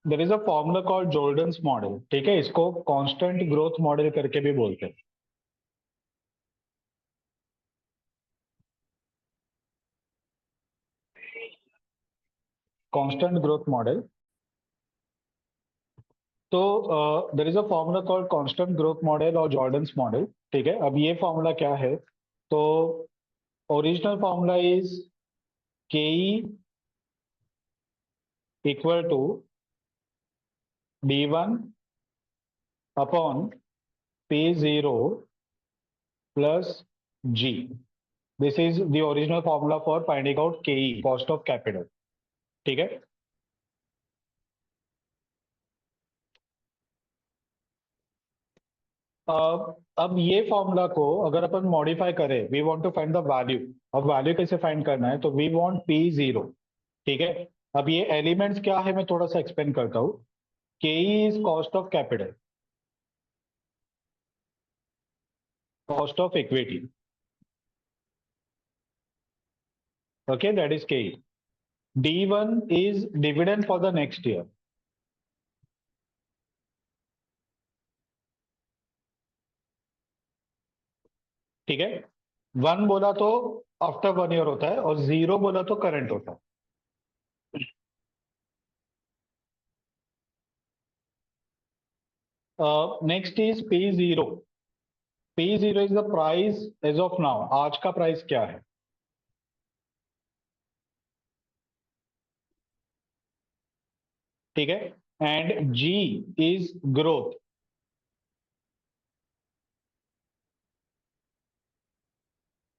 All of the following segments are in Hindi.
There is a formula called Jordan's model, ठीक है, इसको कांस्टेंट ग्रोथ मॉडल करके भी बोलते हैं। Constant growth model. तो there is a formula called constant growth model और जॉर्डन्स मॉडल, ठीक है। अब ये फॉर्मूला क्या है? तो original formula is K equal to d1 upon p0 plus g। This is the original formula for finding out K, cost of capital, ठीक है। अब ये फॉर्मूला को अगर अपन मॉडिफाई करें, we want to find the value. अब वैल्यू कैसे फाइंड करना है? तो वी वांट p0, ठीक है। अब ये एलिमेंट्स क्या है मैं थोड़ा सा एक्सप्लेन करता हूँ। के is cost of capital, cost of equity, okay, that is ke। d1 is dividend for the next year, ठीक है। 1 बोला तो आफ्टर 1 ईयर होता है और 0 बोला तो करंट होता है। Next is p0। p0 is the price as of now, आज का प्राइस क्या है, ठीक है। And g is growth,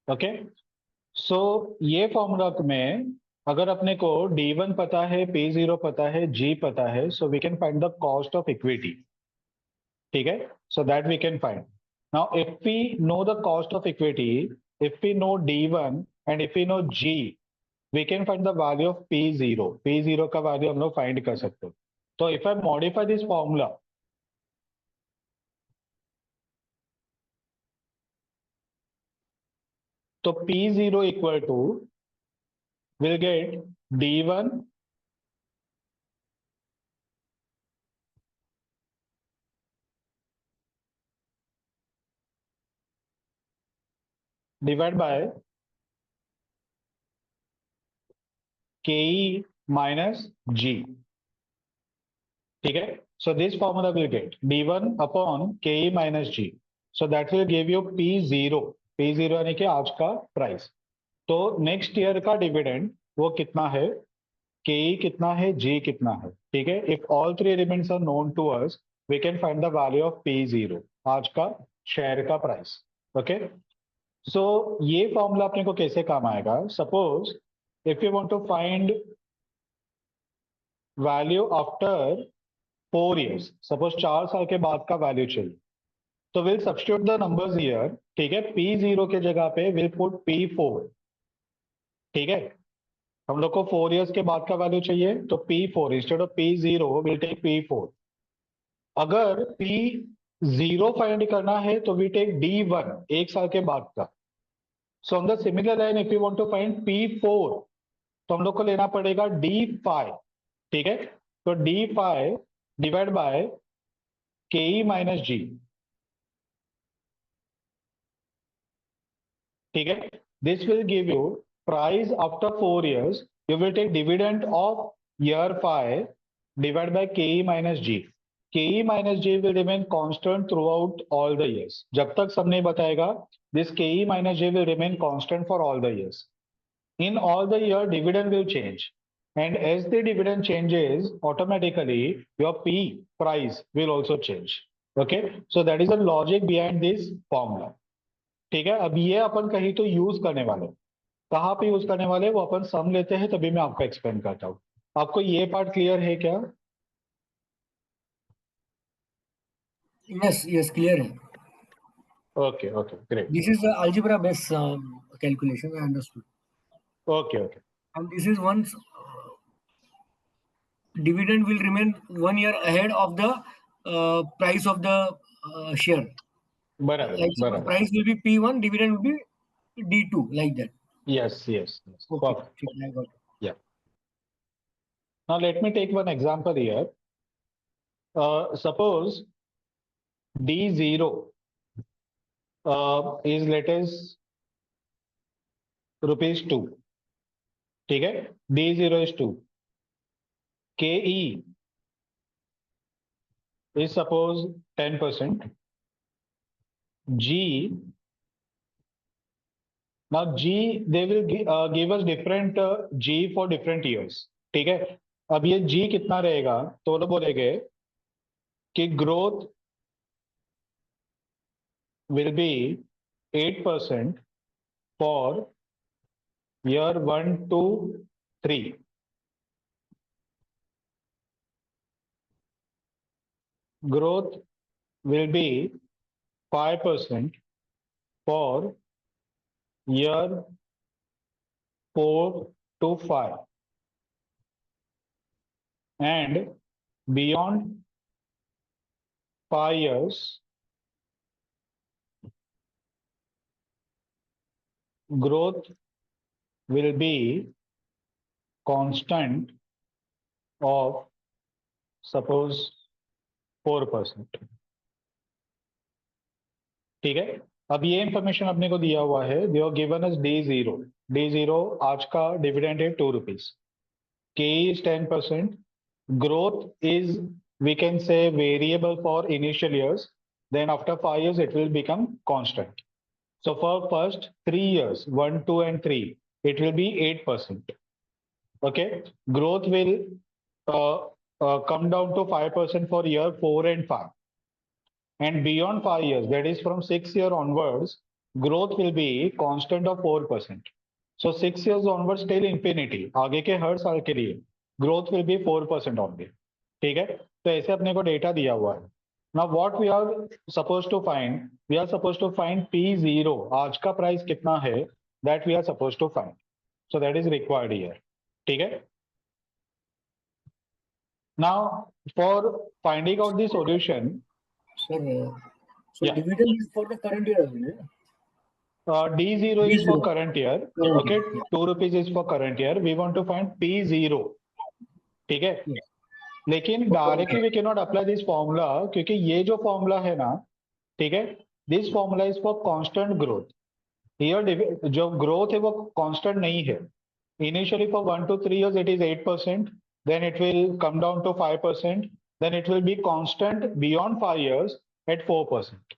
okay. So ये फॉर्मूला में अगर अपने को d1 पता है, p0 पता है, g पता है, so we can find the cost of equity, ठीक है। So that we can find. Now if we know the cost of equity, if we know d1 and if we know g, we can find the value of p0। p0 का वैल्यू हम लोग फाइंड कर सकते हैं। तो if I modify this formula, तो p0 equal to will get d1 divide by ke minus g, ठीक है। So this formula will get d1 upon ke minus g। So that will give you p0। p0 यानी कि आज का प्राइस। तो नेक्स्ट ईयर का डिविडेंड वो कितना है, के कितना है, जी कितना है, ठीक है। If all three elements are known to us, we can find the value of p0, आज का शेयर का प्राइस, ओके। सो ये फॉर्मूला अपने को कैसे काम आएगा? Suppose if you want to find value after 4 years, suppose 4 साल के बाद का वैल्यू चाहिए, तो will substitute the numbers here, ठीक है। p0 के जगह पे विल पुट p4, ठीक है। हम लोग को 4 years के बाद का वैल्यू चाहिए, तो p4 instead of p0 will take p4। अगर p0 फाइंड करना है तो वी टेक d1, 1 साल के बाद का। So on the similar line if you want to find p4, तो हम लोग को लेना पड़ेगा d5, ठीक है। तो d5 divide by ke minus g, ठीक है। This will give you price after 4 years। You will take dividend of year 5 divide by ke minus g। ke minus g will remain constant throughout all the years, जब तक सब नहीं बताएगा। This ke minus g will remain constant for all the years. In all the year, dividend will change, and as the dividend changes, automatically your P price will also change. Okay, so that is the logic behind this formula. ठीक है। अब ये अपन कहीं तो यूज करने वाले, कहाँ पे यूज करने वाले वो अपन सम लेते हैं, तभी मैं आपको एक्सप्लेन करता हूँ। आपको ये पार्ट क्लियर है क्या? Yes, yes, clear है. Okay, okay, great. This is the algebra based calculation, I understood. Okay, okay. And this is once dividend will remain 1 year ahead of the price of the share. बराबर, Like बराबर। price will be P1, dividend will be D2, like that. Yes, yes, yes. Okay, Perfect. ठीक है, I got it. Yeah. Now let me take one example here. Suppose D0 is let us rupees 2. ठीक है, D0 is 2. KE is suppose 10%. G, now G they will give us different G for different years. ठीक है, अब ये G कितना रहेगा तो वो बोलेंगे कि growth will be 8% for year 1 to 3. Growth will be 5% for year 4 to 5. And beyond 5 years, growth will be constant of suppose 4%. ठीक है, अब ये इंफॉर्मेशन अपने को दिया हुआ है, दे are given us D0. D0 आज का डिविडेंड है 2 rupees. K is 10%. Growth is, we can say, variable for initial years. Then after 5 years, it will become constant. So for first 3 years, 1, 2, and 3, it will be 8%. Okay, growth will come down to 5% for year 4 and 5. And beyond 5 years, that is from 6 year onwards, growth will be constant of 4%. So 6 years onwards till infinity, आगे के हर साल के लिए growth will be 4% only. ठीक है, तो ऐसे अपने को डेटा दिया हुआ है. Now what we are supposed to find? We are supposed to find P0. आज का प्राइस कितना है? That we are supposed to find. So that is required here. ठीक है. Now for finding out the solution. Sir, so Yeah. dividend is for the current year only. D0 is for D0. current year. Current Okay, year, yeah. 2 rupees is for current year. We want to find P0. ठीक है, Yes. लेकिन directly we can not apply this formula, क्योंकि ये जो फॉर्मूला है ना, ठीक है, this formula is for constant growth. Here जो ग्रोथ है वो कांस्टेंट नहीं है. Initially for 1 to 3 years it is 8%, then it will come down to 5%, then it will be constant beyond 5 years at 4%.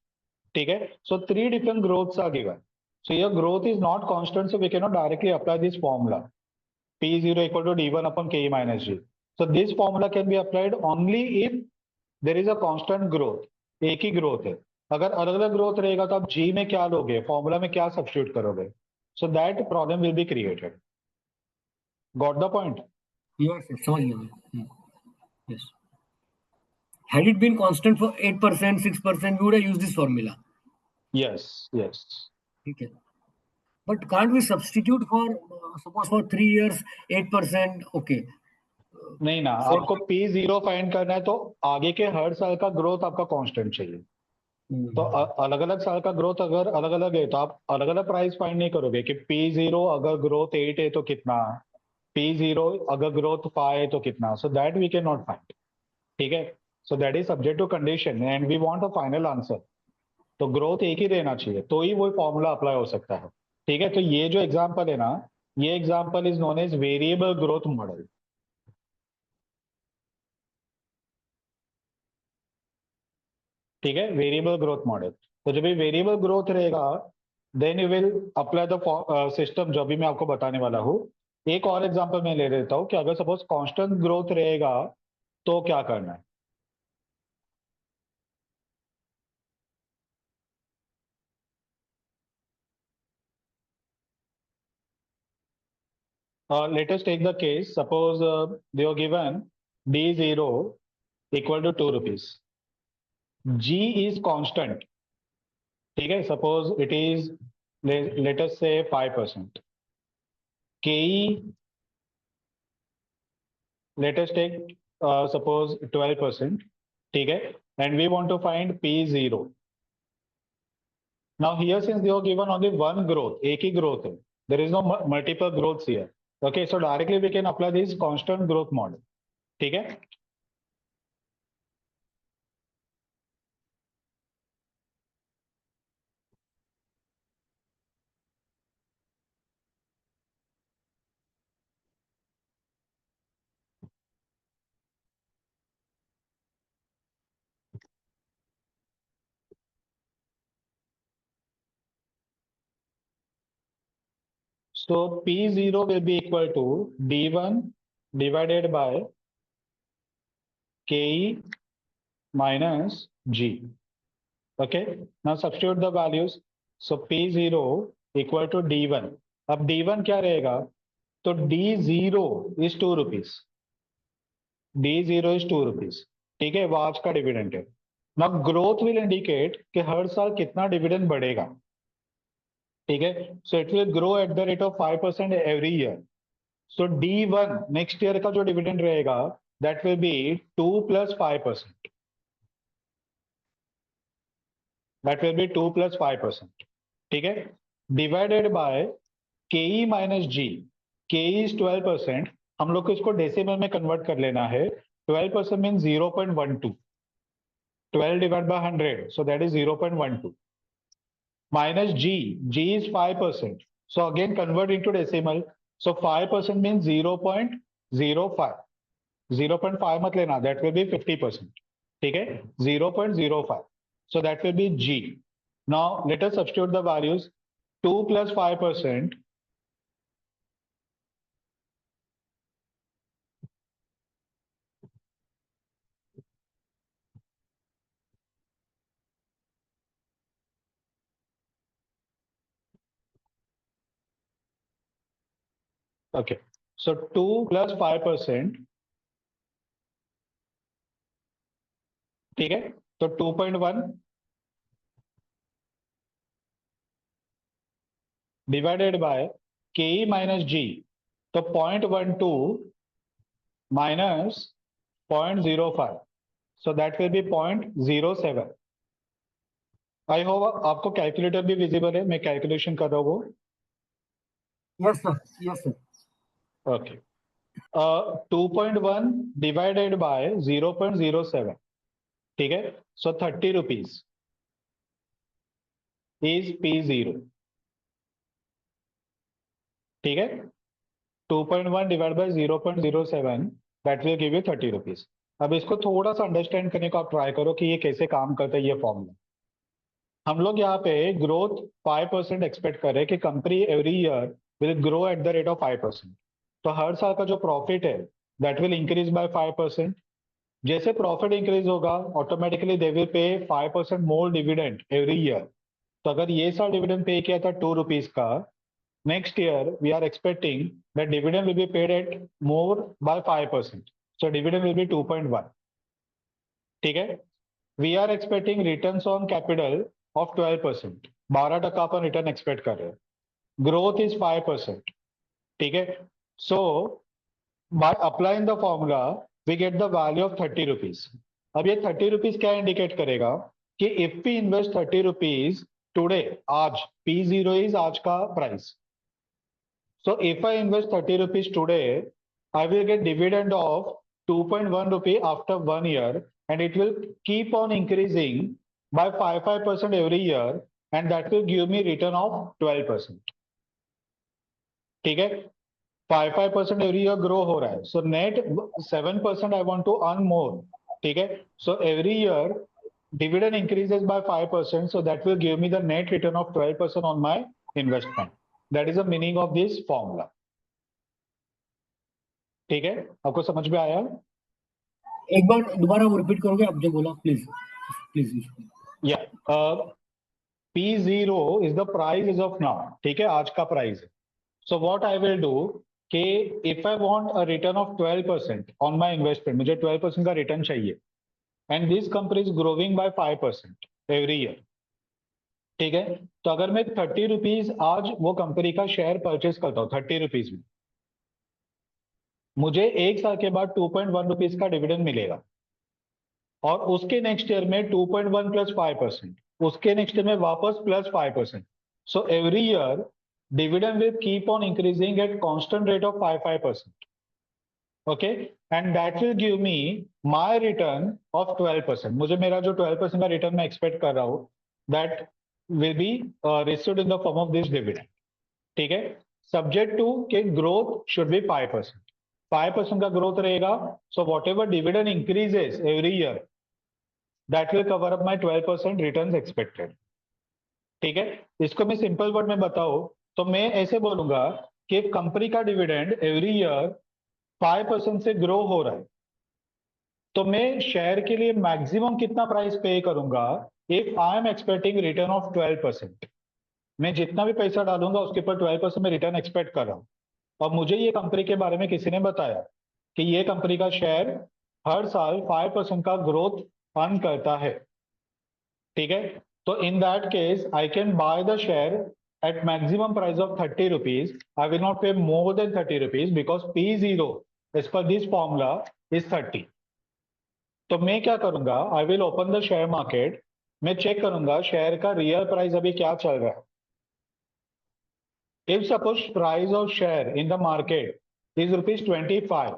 ठीक है, so 3 different growths are given. So your growth is not constant, so we cannot directly apply this formula. P0 equal to D1 upon K minus G. So this formula can be applied only if there is a constant growth. एक ही growth है. अगर अलग अलग growth रहेगा तो आप G में क्या लोगे, फॉर्मूला में क्या सब्स्टिट्यूट करोगे? So that problem will be created. Got the point? Yes, sir. समझ गया मैं. Yes. Had it been constant for 8%, 6%, we would have used this formula. Yes, yes. Okay. But can't we substitute for, suppose for 3 years, 8%? Okay. नहीं ना, आपको P0 फाइंड करना है तो आगे के हर साल का ग्रोथ आपका कांस्टेंट चाहिए. तो अलग अलग साल का ग्रोथ अगर अलग अलग है तो आप अलग अलग प्राइस फाइंड नहीं करोगे कि P0 अगर ग्रोथ 8 है तो कितना, P0 अगर ग्रोथ 5 है तो कितना. So that we can not find. ठीक है, so that is subject to condition and we want a final answer. तो ग्रोथ एक ही रहना चाहिए तो ही वो फॉर्मूला अप्लाई हो सकता है. ठीक है, तो ये जो एग्जांपल है ना, ये example is known as variable growth model. ठीक है, वेरिएबल ग्रोथ मॉडल. तो जब ये वेरिएबल ग्रोथ रहेगा then you will apply the system जो भी मैं आपको बताने वाला हूँ. एक और एग्जांपल मैं ले लेता हूँ कि अगर सपोज कांस्टेंट ग्रोथ रहेगा तो क्या करना है. Let us take the case. Suppose they are given D0 equal to 2 rupees. G is constant. ठीक है, suppose it is let us say 5%. KE let us take suppose 12%. ठीक है, and we want to find P0. Now here since they are given only one growth, एक ही growth है, there is no multiple growths here. Okay, so directly we can apply this constant growth model. ठीक है। So P0 will be equal to D1 divided by KE minus G. Okay. Now substitute the values. So P0 equal to D1. अब D1 क्या रहेगा? तो D0 is 2 rupees. D0 is 2 rupees. ठीक है, वो आज का डिविडेंड है। Now growth will indicate कि हर साल कितना डिविडेंड बढ़ेगा। ठीक है, so it will grow at the rate of 5% every year. So D1 next year का जो डिविडेंड रहेगा that will be 2 plus 5%. That will be 2 plus 5%. ठीक है, divided by KE minus G. KE is 12%. हम लोग को इसको डेसिमल में कन्वर्ट कर लेना है। 12% mean 0.12. 12 divided by 100, so that is 0.12. Minus G. G is 5%. So again convert into decimal. So 5% means 0.05. 0.5 मत लेना, that will be 50%. ठीक है, 0.05. So that will be G. Now let us substitute the values. 2 plus 5%. Okay. So 2 plus 5%. ठीक है, तो 2.1 divided by KE minus G. तो 0.12 minus 0.05. So that will be 0.07. I hope आपको कैलकुलेटर भी विजिबल है, मैं कैलकुलेशन कर रहा हूँ वो। Yes, sir. Yes, sir. Okay, 2.1 divided by 0.07. ठीक है, सो 30 रुपीज इज P0. ठीक है, 2.1 divide by 0.07 that will give you 30 rupees. अब इसको थोड़ा सा अंडरस्टैंड करने को आप ट्राई करो कि ये कैसे काम करता है ये फॉर्मूला. हम लोग यहाँ पे ग्रोथ 5% एक्सपेक्ट कर रहे हैं कि company every year will grow at the rate of 5%. तो हर साल का जो प्रॉफिट है दैट विल इंक्रीज बाय 5%. जैसे प्रॉफिट इंक्रीज होगा automatically they will pay 5% more dividend every year. तो अगर ये साल डिविडेंड पे किया था 2 रुपीज का, next year we are expecting that dividend will be paid at more by 5%. So dividend will be 2.1. ठीक है, we are expecting returns on capital of 12%. 12% अपन रिटर्न एक्सपेक्ट कर रहे हैं. Growth is 5%. ठीक है, so by applying the formula we get the value of 30 rupees. अब ये 30 रुपीज क्या इंडिकेट करेगा कि if we invest 30 rupees today, आज P0 इज आज का price. So if I invest 30 rupees today, I will get dividend of 2.1 rupee after 1 year, and it will keep on increasing by 5% every year, and that will give me return of 12%. ठीक है, 5% every year grow हो रहा है. So net 7% I want to earn more. ठीक है, so every year dividend increases by 5%, so that will give me the net return of 12% on my investment. That is the meaning of this formula. ठीक है, आपको समझ में आया? एक बार दोबारा वो रिपीट करोगे आप जो बोला, please please. Yeah P0 is the price is of now. ठीक है, आज का प्राइस है. So what I will do कि if I want a return of 12% on my investment, मुझे 12% का रिटर्न चाहिए, and this company is growing by 5% every year. ठीक है, तो अगर मैं 30 रुपीज आज वो कंपनी का शेयर परचेज करता हूँ 30 रुपीज में, मुझे एक साल के बाद 2.1 रुपीज का डिविडेंड मिलेगा. और उसके नेक्स्ट ईयर में 2.1 प्लस 5%, उसके नेक्स्ट ईयर में वापस plus 5%. So every year dividend will keep on increasing at constant rate of 5%. okay, and that will give me my return of 12%. मुझे मेरा जो 12% का रिटर्न मैं एक्सपेक्ट कर रहा हूँ, that will be received in the form of this dividend. ठीक है, सब्जेक्ट टू के ग्रोथ शुड बी 5%. 5% का ग्रोथ रहेगा, so what ever dividend increases every year, that will cover up my 12% return expected. ठीक है, इसको मैं सिंपल वर्ड में बताऊं तो मैं ऐसे बोलूंगा कि कंपनी का डिविडेंड एवरी ईयर 5% से ग्रो हो रहा है, तो मैं शेयर के लिए मैक्सिमम कितना प्राइस पे करूंगा if I am expecting return of 12%. मैं जितना भी पैसा डालूंगा उसके ऊपर 12% में रिटर्न एक्सपेक्ट कर रहा हूं. और मुझे ये कंपनी के बारे में किसी ने बताया कि ये कंपनी का शेयर हर साल 5% का ग्रोथ अर्न करता है. ठीक है, तो in that case I can buy the share at maximum price of 30 rupees. I will not pay more than 30 rupees because P0 as per this formula is 30. तो मैं क्या करूंगा, I will open the share market. मैं चेक करूंगा शेयर का रियल प्राइस अभी क्या चल रहा है. If suppose price of share in the market is ₹25,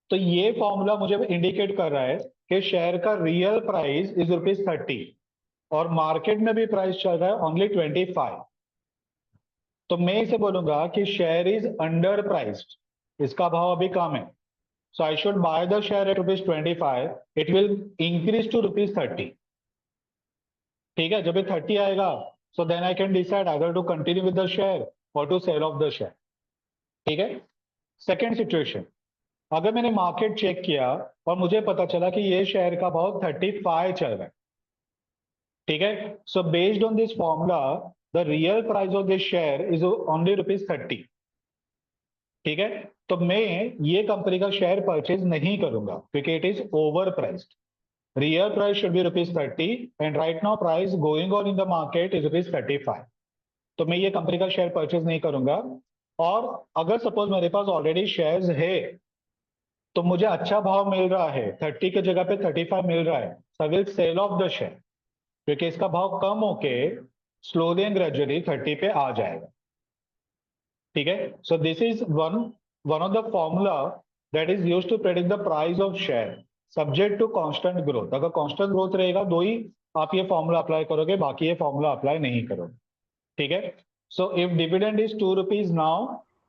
तो ये फॉर्मूला मुझे इंडिकेट कर रहा है कि शेयर का रियल प्राइस इज ₹30 और मार्केट में भी प्राइस चल रहा है ओनली 25. तो मैं इसे बोलूंगा कि शेयर इज अंडर प्राइस्ड, इसका भाव अभी कम है. So I should buy the share at ₹25. It will increase to ₹30. ठीक है, जब ये 30 आएगा, so then I can decide either to continue with the share or to sell off the share. ठीक है, सेकेंड सिचुएशन, अगर मैंने मार्केट चेक किया और मुझे पता चला कि ये शेयर का भाव 35 चल रहा है. ठीक है, so based on this formula the real price of this share is only ₹30. ठीक है, तो मैं ये कंपनी का शेयर परचेज नहीं करूंगा क्योंकि it is over priced. Real price should be ₹30 and right now price going on in the market is ₹35. तो मैं ये कंपनी का शेयर परचेज नहीं करूंगा. और अगर सपोज मेरे पास ऑलरेडी शेयर्स है तो मुझे अच्छा भाव मिल रहा है, 30 के जगह पे 35 मिल रहा है, so I will sell off the share क्योंकि इसका भाव कम होके स्लोली एंड ग्रेजुअली 30 पे आ जाएगा. ठीक है, so this is one of the formula that is used to predict the price of share subject to constant growth. अगर कांस्टेंट ग्रोथ रहेगा दो ही आप ये फॉर्मूला अप्लाई करोगे, बाकी ये फॉर्मूला अप्लाई नहीं करोगे. ठीक है, so if dividend is ₹2 now,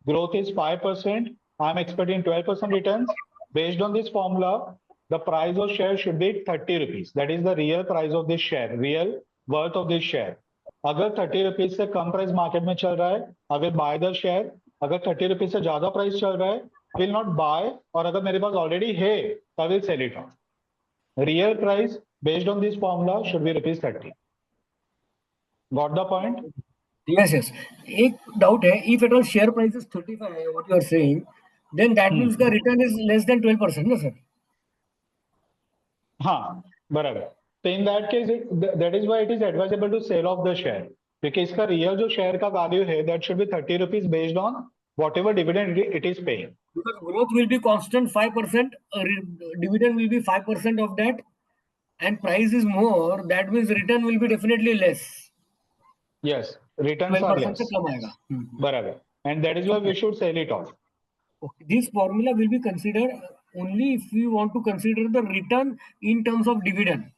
growth is 5%, I am expecting 12% return. Based on this formula the price of share should be ₹30. That is the real price of this share, real worth of this share. अगर ₹30 से कम प्राइस मार्केट में चल रहा है, I will buy the share. अगर ₹30 से ज्यादा प्राइस चल रहा है, will not buy, और अगर मेरे पास ऑलरेडी है तो I will sell it on. Real price based on this formula should be ₹30. Got the point? Yes, yes. एक डाउट है, if at all share price is 35, what you are saying, then that means the return is less than 12%, no sir? हाँ, बराबर. तो in that case that is why it is advisable to sell off the share क्योंकि इसका रियल जो शेयर का वैल्यू है that should be ₹30 based on whatever dividend it is paying. Because growth will be constant 5%, dividend will be 5% of that, and price is more, that means return will be definitely less. Yes, returns are 12% less. से कम आएगा. बराबर. And that is why we should sell it off. Okay. This formula will be considered only if you want to consider the return in terms of dividend.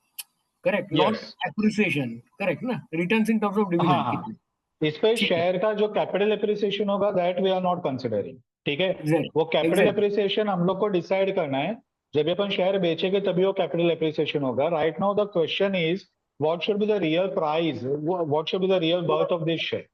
Correct? Yes. Not appreciation. Correct? Na? Returns in terms of dividend. हाँ हाँ, इस पे शेयर का जो कैपिटल एप्रिसिएशन होगा that we are not considering. ठीक है, वो कैपिटल एप्रिसिएशन हम लोग को डिसाइड करना है. जब अपन शेयर बेचेंगे तभी वो कैपिटल एप्रिसिएशन होगा. Right now the question is what should be the real price, what should be the real worth of this share.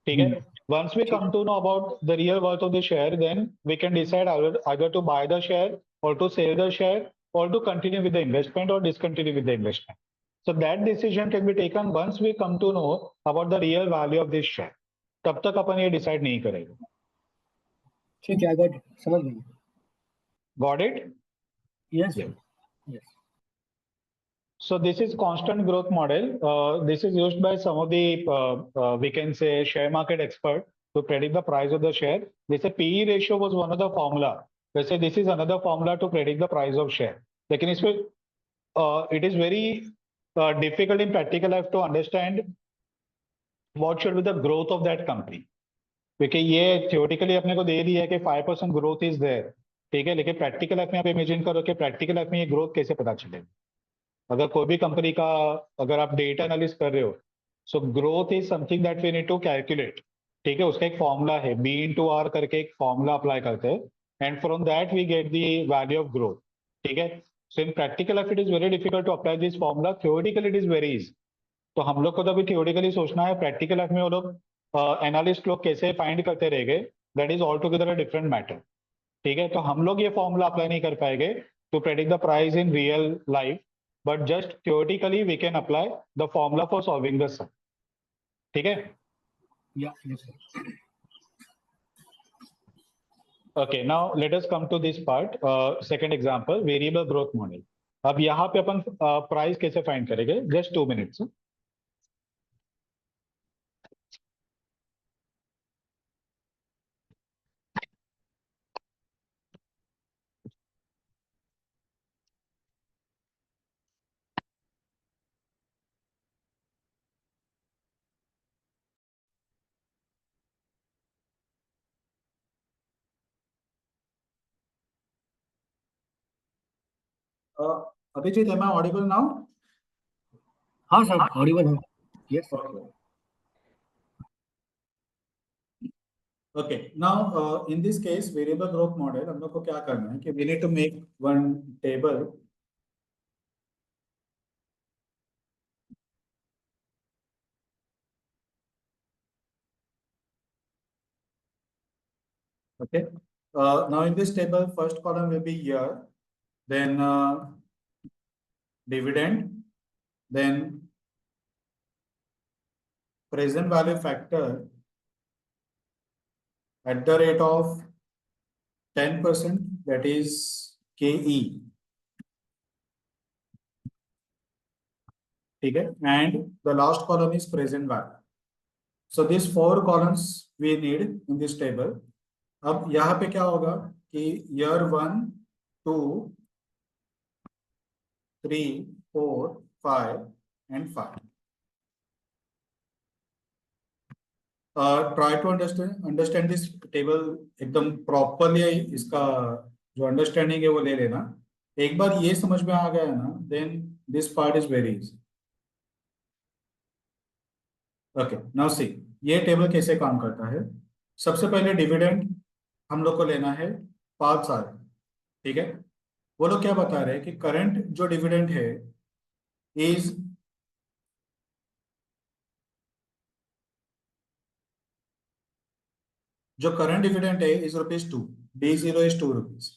ठीक है, once we come to know about the real worth of the share, then we can decide either to buy the share or to sell the share or to continue with the investment or discontinue with the investment. So that decision can be taken once we come to know about the real value of this share. तब तक अपन ये डिसाइड नहीं करेंगे. ठीक है, I got it. समझ गए. Got it? Yes. Yeah. Yes. So this is constant growth model. This is used by some of the we can say share market expert to predict the price of the share. They say PE ratio was one of the formula. They say this is another formula to predict the price of share. लेकिन इसमें it is very difficult in practical life to understand what should be the growth of that company. क्योंकि ये theoretically अपने को दे दिया है कि 5% growth is there. ठीक है, लेकिन प्रैक्टिकल लाइफ में आप इमेजिन करो कि प्रैक्टिकल लाइफ में ये ग्रोथ कैसे पता चलेगा। अगर कोई भी कंपनी का, अगर आप डेटा एनालिस कर रहे हो, so growth is something that we need to calculate. ठीक है, उसका एक फॉर्मूला है, बी इन टू आर करके एक फॉर्मूला अप्लाई करते हैं, and from that we get the value of growth. ठीक है, so in practical life it is very difficult to apply this formula, theoretical it is very easy. तो हम लोग को तो अभी थियोरेटिकली सोचना है, प्रैक्टिकल लाइफ में वो लोग एनालिस्ट लोग कैसे फाइंड करते रहेंगे, that is all together a different matter. ठीक है, तो हम लोग ये फॉर्मूला अप्लाई नहीं कर पाएंगे to predict the price in real life, but just theoretically we can apply the formula for solving the sum. ठीक है, Yeah, yes, sir. Okay, now let us come to this part, second example, variable growth model. अब यहाँ पे अपन प्राइस कैसे फाइंड करेंगे, just 2 minutes. Abhijit, am I audible now? हाँ सर, ऑडिबल है। Yes. Okay. Okay. Now, in this case, variable growth model, हम लोग को क्या करना है कि we need to make one table. Okay. Now in this table, first column will be year, then dividend, then present value factor at the rate of 10%, that is KE. Okay. And the last column is present value. So these 4 columns we need in this table. अब यहाँ पे क्या होगा कि year 1, 2, 3, 4, 5 and 5. Try to understand this table एकदम properly, इसका जो understanding है वो ले लेना। एक बार ये समझ में आ गया ना, then this part is very easy. Okay, now see, ये टेबल कैसे काम करता है। सबसे पहले डिविडेंड हम लोग को लेना है 5 साल। ठीक है, वो लोग क्या बता रहे हैं कि करंट जो डिविडेंड है इज जो करंट डिविडेंड है इज ₹2, D0 इज ₹2।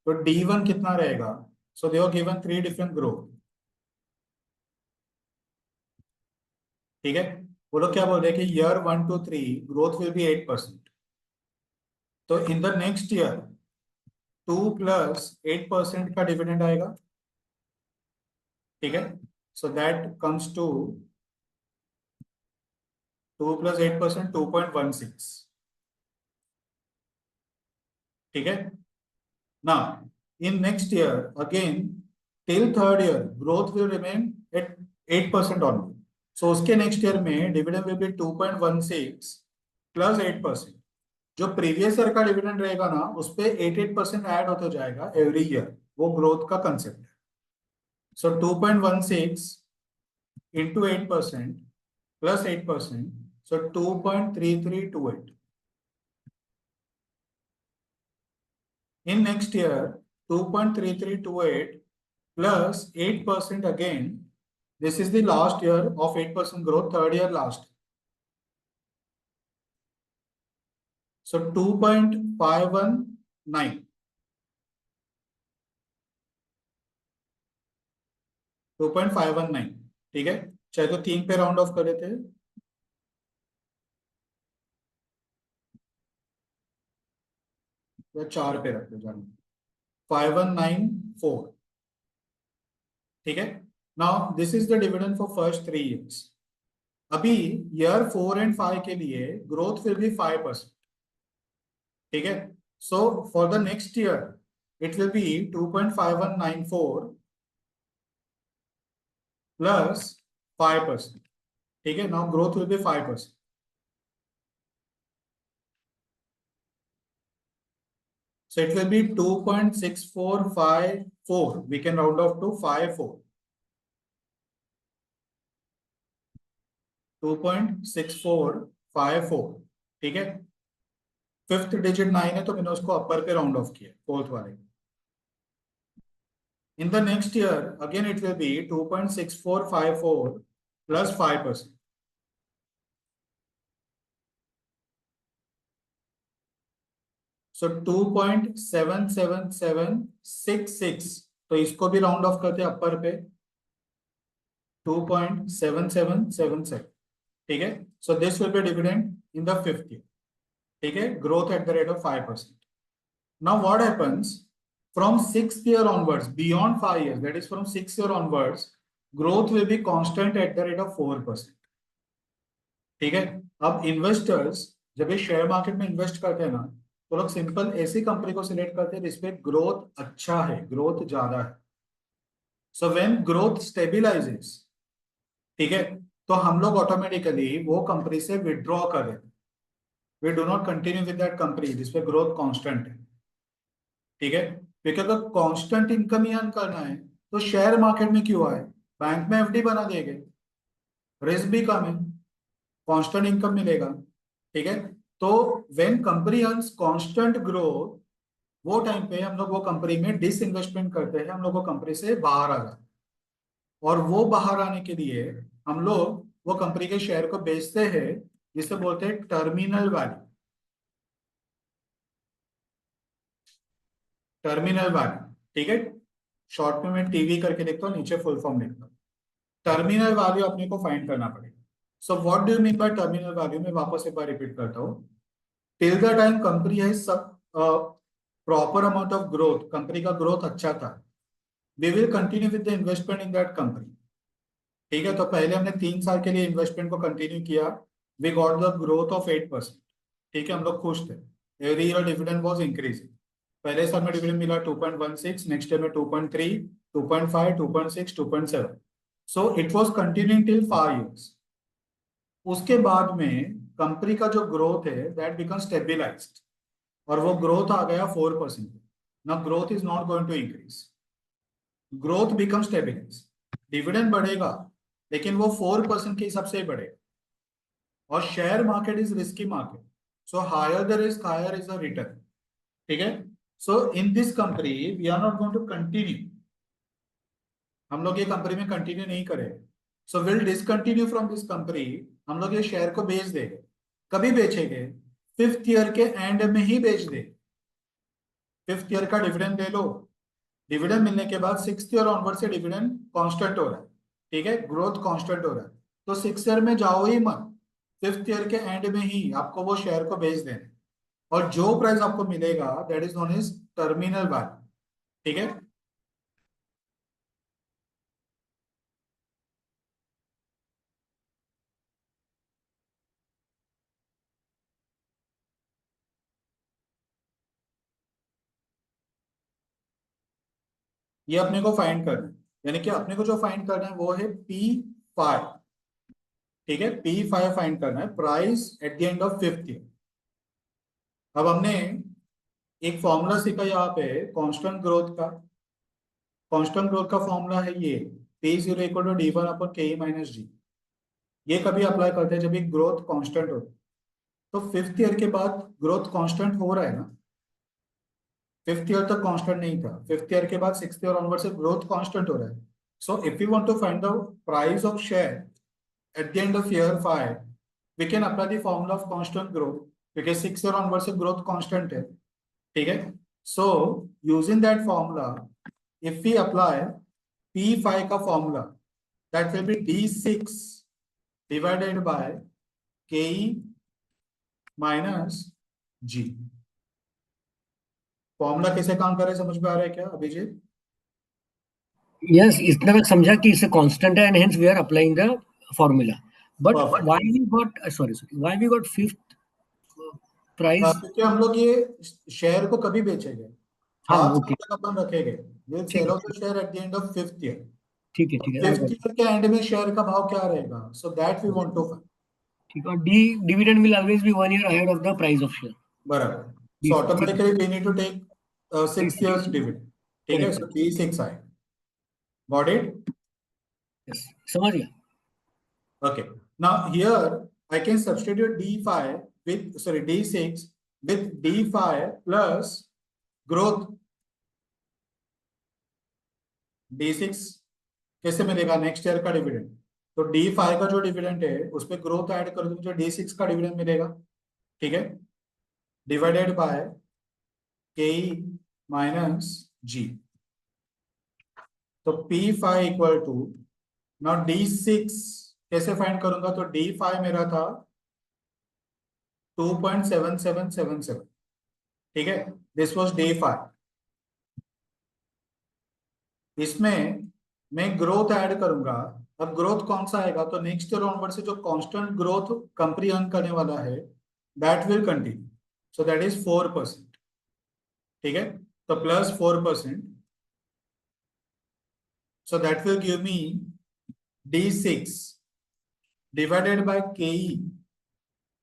तो D1 कितना रहेगा, so they are given 3 different growth. ठीक है, वो लोग क्या बोल रहे हैं कि year 1 to 3 growth will be 8%। तो इन द नेक्स्ट ईयर 2 + 8% का डिविडेंड आएगा। ठीक है, सो दैट कम्स टू 2 + 8%, 2.16। ठीक है, now in next year again till third year growth will remain at 8% only, so उसके next year में dividend will be 2.16 plus 8%। जो प्रीवियस ईयर का डिविडेंड रहेगा ना, उस पे 8% ऐड होते जाएगा एवरी ईयर, वो ग्रोथ का कंसेप्ट है। सो 2.16 into 8% plus 8%, so 2.3328। in next year 2.3328 plus 8% again, this is the last year of 8% growth, third year last, so 2.519, 2.519। ठीक है, चाहे तो 3 पे राउंड ऑफ कर देते हैं या 4 पे रखते जाना, 5194। ठीक है, now this is the dividend for first 3 years। अभी ईयर 4 and 5 के लिए ग्रोथ विल बी 5%। ठीक है, so for the next year it will be 2.5194 plus 5%। ठीक है, now growth will B 5%। So it will be 2.6454. We can round off to 54. 2.6454. ठीक है, फिफ्थ डिजिट 9 है तो मैंने उसको अपर पे राउंड ऑफ किया, फोर्थ वाले। In the next year, again it will be 2.6454 plus 5%. So 2.77766, तो इसको भी राउंड ऑफ करते हैं अपर पे 2.7777, ठीक है। So this will B dividend in the fifth year, ठीक है, growth at the rate of 5%. Now what happens from sixth year onwards, beyond 5 years, that is from 6th year onwards, growth will be constant at the rate of 4%. ठीक है। अब इन्वेस्टर्स जब ये शेयर मार्केट में इन्वेस्ट करते हैं ना, तो लोग सिंपल ऐसी कंपनी को सिलेक्ट करते हैं जिसपे ग्रोथ अच्छा है, ग्रोथ ज्यादा है। सो व्हेन ग्रोथ स्टेबिलाइजेस, ठीक है, तो हम लोग ऑटोमेटिकली वो कंपनी से विड्रॉ कर देते हैं। We do not continue with that company जिसपे ग्रोथ कांस्टेंट है, ठीक है। क्योंकि अगर कांस्टेंट इनकम ही अर्न करना है तो शेयर मार्केट में क्यों आए, बैंक में एफडी बना देंगे, रिस्क भी कम है, कांस्टेंट इनकम मिलेगा, ठीक है। तो when company earns constant growth, वो टाइम पे हम लोग वो कंपनी में डिस इन्वेस्टमेंट करते हैं, हम लोग वो कंपनी से बाहर आ जाते हैं। और वो बाहर आने के लिए हम लोग वो कंपनी के शेयर को बेचते हैं, जिसे बोलते हैं टर्मिनल वैल्यू। टर्मिनल वैल्यू, ठीक है, शॉर्ट में मैं टीवी करके देखता हूँ, नीचे फुल फॉर्म लिखता हूँ। टर्मिनल वैल्यू अपने को फाइंड करना पड़ेगा। So what do you mean by terminal value, मैं वापस एक बार रिपीट करता हूँ। टिल द टाइम कंपनी है सब proper amount of growth, company का ग्रोथ अच्छा था, we will continue with the investment in that company, ठीक है। तो पहले हमने 3 साल के लिए इन्वेस्टमेंट को कंटिन्यू किया, we got the growth of 8%, ठीक है, हम लोग खुश थे। Every year dividend was increasing. पहले साल में डिविडेंड मिला 2.16, नेक्स्ट ईयर में 2.3, 2.5, 2.6, 2.7। So it was continuing till 5 years। उसके बाद में कंपनी का जो ग्रोथ है दैट बिकम स्टेबिलाइज्ड, और वो ग्रोथ आ गया 4%। ना growth is not going to increase, growth become stabilize, dividend बढ़ेगा लेकिन वो 4% के हिसाब से ही बढ़ेगा। और share market is risky market, so higher the risk higher is the return, ठीक है। So in this company we are not going to continue, हम लोग ये कंपनी में कंटिन्यू नहीं करेंगे। So will discontinue from this company, हम लोग ये शेयर को बेच देंगे। कभी बेचेंगे, फिफ्थ ईयर के एंड में ही बेच दे। फिफ्थ ईयर का डिविडेंड ले लो, डिविडेंड मिलने के बाद सिक्स्थ ईयर ऑनवर्ड से डिविडेंड कांस्टेंट हो रहा है, ठीक है, ग्रोथ कांस्टेंट हो रहा है, तो सिक्स्थ ईयर में जाओ ही मत, फिफ्थ ईयर के एंड में ही आपको वो शेयर को बेच देना, और जो प्राइस आपको मिलेगा that is known as terminal value, ठीक है। ये अपने को फाइंड करना है, यानी कि अपने को जो फाइंड करना है वो है P5, ठीक है, P5 फाइंड करना है, price at the end of fifth year. अब हमने एक फॉर्मूला सीखा यहाँ पे कांस्टेंट ग्रोथ का। कांस्टेंट ग्रोथ का फॉर्मूला है ये P0 equal to D1 upon KE minus G। ये कभी अप्लाई करते हैं जब एक ग्रोथ कांस्टेंट होता है। तो फिफ्थ ईयर के बाद ग्रोथ कांस्टेंट हो रहा है ना, फिफ्थ ईयर तक कांस्टेंट नहीं था, फिफ्थ ईयर के बाद सिक्स्थ ईयर ऑनवर्ड से ग्रोथ कांस्टेंट हो रहा है। So if you want to find the price of share at the end of year 5, we can apply the formula of constant growth, because 6 year onwards से growth constant है, ठीक है। So using that formula, if we apply P5 का formula, that will be D6 divided by KE minus G। Formula कैसे काम कर रहे समझ में आ रहा है क्या अभिजीत? Yes, इतना तक समझा कि इसे कांस्टेंट है, and hence we are applying the formula. But Perfect. why we got why we got fifth price? क्योंकि हम लोग ये शेयर को कभी बेचेंगे, हाँ, 5 ओके, साल तक अपन रखेंगे, विल ठीक सेल है, of the share at the end of fifth year. ठीक है, ठीक है, I fifth got it. Year के एंड में शेयर का भाव क्या रहेगा, so that we want to find. ठीक है, और dividend will always be 1 year ahead of the price of share. बराबर। सो ठीक है, automatically we need to take 6 years dividend. ठीक है, so D6 आएगा. Got it? Yes, समझ गया. Okay. Now here I can substitute D5 with, sorry, D6 with D5 plus growth. D6 कैसे मिलेगा? नेक्स्ट ईयर का डिविडेंड. तो D5 का जो डिविडेंड है उस पर ग्रोथ ऐड कर दो, मुझे D6 का डिविडेंड मिलेगा. ठीक है, divided by KE minus G. तो P5 equal to, now D6 कैसे फाइंड करूंगा? तो D5 मेरा था 2.7777. ठीक है, दिस वाज D5. इसमें मैं ग्रोथ ऐड करूंगा. अब ग्रोथ कौन सा आएगा? तो नेक्स्ट ईयर ऑनवर्ड से जो कांस्टेंट ग्रोथ कंपनी अर्न करने वाला है that will continue. So that is 4%. ठीक है, तो plus 4%. So that will give me D6 divided bye KE.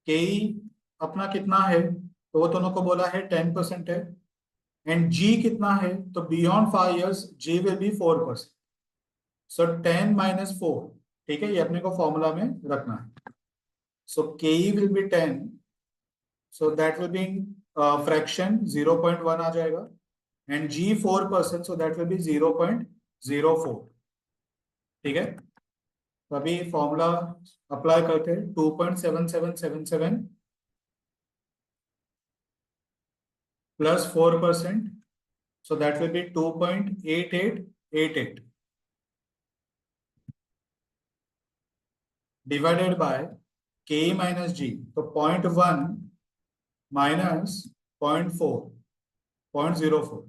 KE अपना कितना है? तो वो दोनों को बोला है 10% है. एंड G कितना है? तो beyond 5 years G will be 4%. So 10 minus 4. ठीक है, ये अपने को फॉर्मूला में रखना है. सो KE will B 10. So that will B fraction 0.1 आ जाएगा. And G 4%, so that will B 0.04. ठीक है, तो अभी फॉर्मूला अप्लाई करते हैं. 2.7777 plus 4%, so that will be 2.8888 divided by KE minus G. तो 0.1 minus 0.4, 0.04.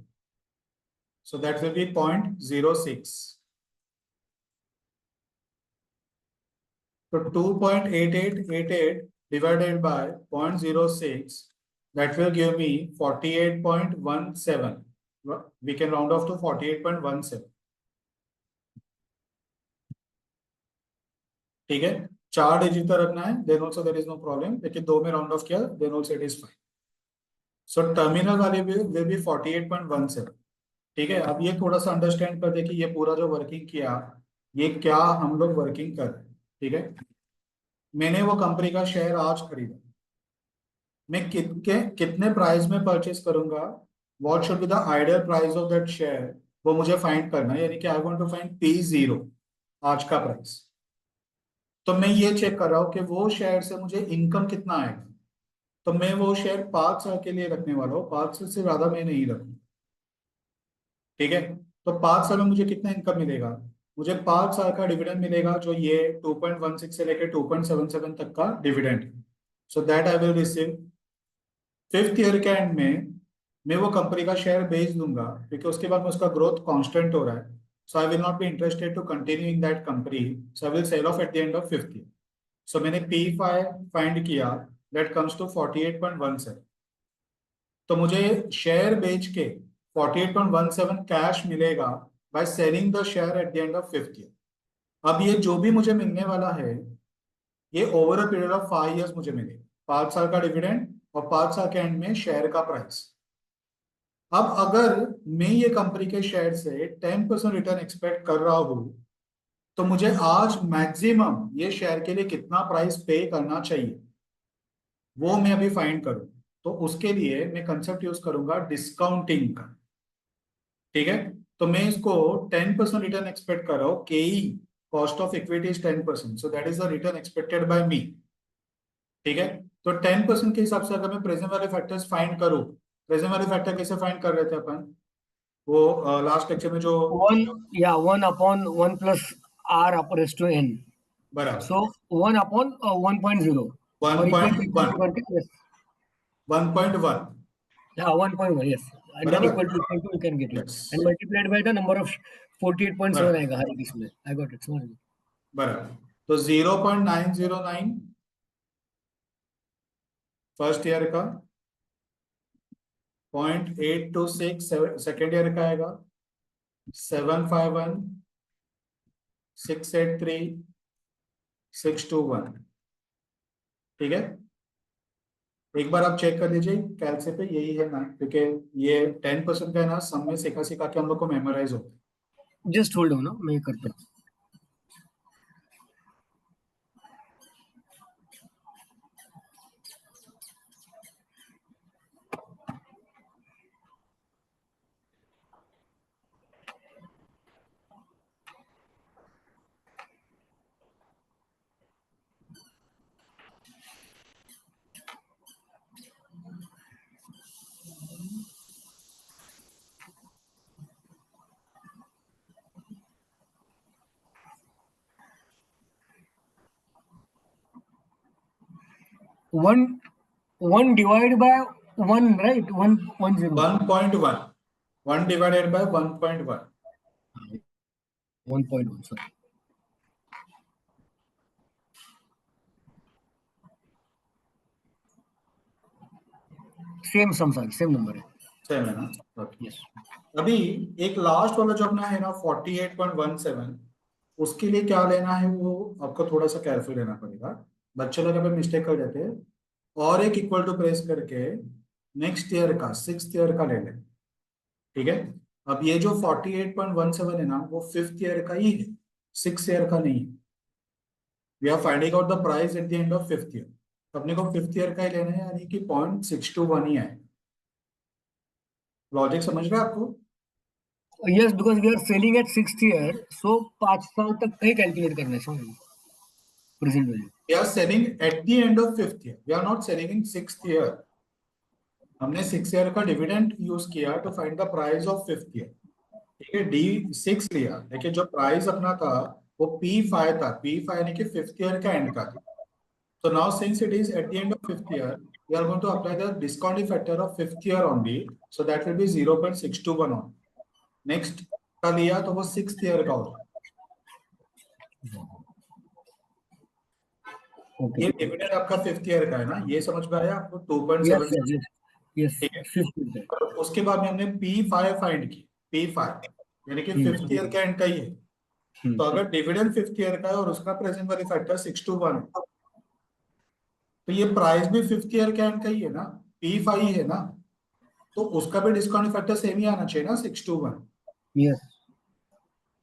So that will be 0.06. So 2.8888 divided by 0.06, that will give me 48.17. We can round off to 48.17. ठीक है, 4 डिजिट तक रखना है, then also there is no problem. लेकिन 2 में राउंड ऑफ किया, then also it is fine. So terminal वाले विल बी 48.17. ठीक है, अब ये थोड़ा सा अंडरस्टैंड कर दे कि ये पूरा जो वर्किंग किया, ये क्या हम लोग वर्किंग कर रहे हैं. ठीक है, मैंने वो कंपनी का शेयर आज खरीदा. मैं कितने प्राइस में परचेस करूंगा? What should be the ideal price of that share, वो मुझे फाइंड करना है. यानी कि I want to find P0, आज का प्राइस. तो मैं ये चेक कर रहा हूं कि वो शेयर से मुझे इनकम कितना आएगा. तो मैं वो शेयर 5 साल के लिए रखने वाला हूँ. 5 साल से ज्यादा मैं नहीं रखूँ. ठीक है, तो 5 साल में मुझे कितना इनकम मिलेगा? मुझे 5 साल का डिविडेंड मिलेगा, जो ये 2.16 से लेकर 2.77 तक का dividend. So that I will receive. 5th year के एंड में मैं वो कंपनी का शेयर बेच दूंगा, क्योंकि उसके बाद में उसका ग्रोथ कांस्टेंट हो रहा है. So I will not be interested to continue in that company. So I will sell off at the end of 5th year. So मैंने P5 फाइंड किया, दैट कम्स टू 48.17. तो मुझे शेयर बेच के 48.17 कैश मिलेगा by selling the share at the end of 5th year. अब ये जो भी मुझे मिलने वाला है, ये over a period of 5 years मुझे मिलेगा. 5 साल का डिविडेंड और 5 साल के एंड में शेयर का प्राइस. अब अगर मैं ये कंपनी के शेयर से 10% रिटर्न एक्सपेक्ट कर रहा हूं, तो मुझे आज मैक्सिमम ये शेयर के लिए कितना प्राइस पे करना चाहिए, वो मैं अभी फाइंड करूं. तो उसके लिए मैं कंसेप्ट यूज करूंगा डिस्काउंटिंग का. ठीक है, तो मैं इसको 10% रिटर्न एक्सपेक्ट कर रहा हूं. KE cost of equity is 10%, so that is the return expected by me. ठीक है, तो 10% के हिसाब से अगर मैं प्रेजेंट वाले फैक्टर्स फाइंड करूं, प्रेजेंट वाले फैक्टर कैसे फाइंड कर रहे थे अपन, वो लास्ट लेक्चर में जो 1 upon 1 plus r up raised to n. बराबर So 1 upon 1.0 और equal to 1.1 करके yes. 1.1 Yeah, 1.1, yes. And then बराबर. equal to you can get it. Yes. And multiplied by the number of 48.7 बराबर आएगा हर एक इसमें. I got it. समझ गया. बराबर. तो 0.909 फर्स्ट ईयर का, 0.826 सेकेंड ईयर का आएगा, 751 683 621. ठीक है, एक बार आप चेक कर लीजिए कैलसी पे, यही है ना, क्योंकि ये 10% का है ना, सम में सिखा सिखा के हम लोग को मेमोराइज होता है। जस्ट होल्ड ऑन, मैं करता हूँ। One divided by one, right? 110. 1.1, 1 divided by 1.1. 1.1. Sorry. Same sum, sorry. Same number. Same है ना? ओके। Yes. अभी एक लास्ट वाला जो अपना है ना 48.17, उसके लिए क्या लेना है वो आपको थोड़ा सा केयरफुल लेना पड़ेगा। बच्चे लोग अगर मिस्टेक कर जाते हैं, और एक इक्वल टू प्रेस करके नेक्स्ट ईयर का 6th ईयर का ले लें। ठीक है, अब ये जो 48.17 है ना, वो 5th ईयर का ही है, 6th ईयर का नहीं है। We are finding out the price at the end of 5th year, अपने को 5th ईयर का ही लेना है, यानी कि 0.621 ही है। लॉजिक समझ रहे हैं आपको? Yes, because we are selling at 6th year, so 5 साल तक कहीं कैलकुलेट करना है समझ present value. We are selling at the end of 5th year. We are not selling in 6th year. हमने 6th ईयर का डिविडेंड यूज किया to find the price of 5th year. ठीक है, D6 लिया, लेकिन जो प्राइस अपना था वो P5 था। P5 यानी कि 5th ईयर का एंड का था। So now since it is at the end of 5th year, we are going to apply the discounting factor of 5th year only. So that will be 0.621 on. Next का लिया तो वो 6th ईयर का हो। ओके। ये डिविडेंड आपका 5th ईयर का है ना, ये समझ में आया आपको? यस 2.7। Sir, yes yes. ठीक है, 5th year। और उसके बाद में हमने P5 फाइंड की। P5 यानी कि 5th ईयर का एंड का ही है। तो अगर डिविडेंड 5th ईयर का है और उसका प्रेजेंट वैल्यू फैक्टर 621 है, तो ये प्राइस भी 5th ईयर के एंड का ही है ना, P5 ही है ना, तो उसका भी डिस्काउंट फैक्टर सेम ही आना चाहिए ना, 621। Yes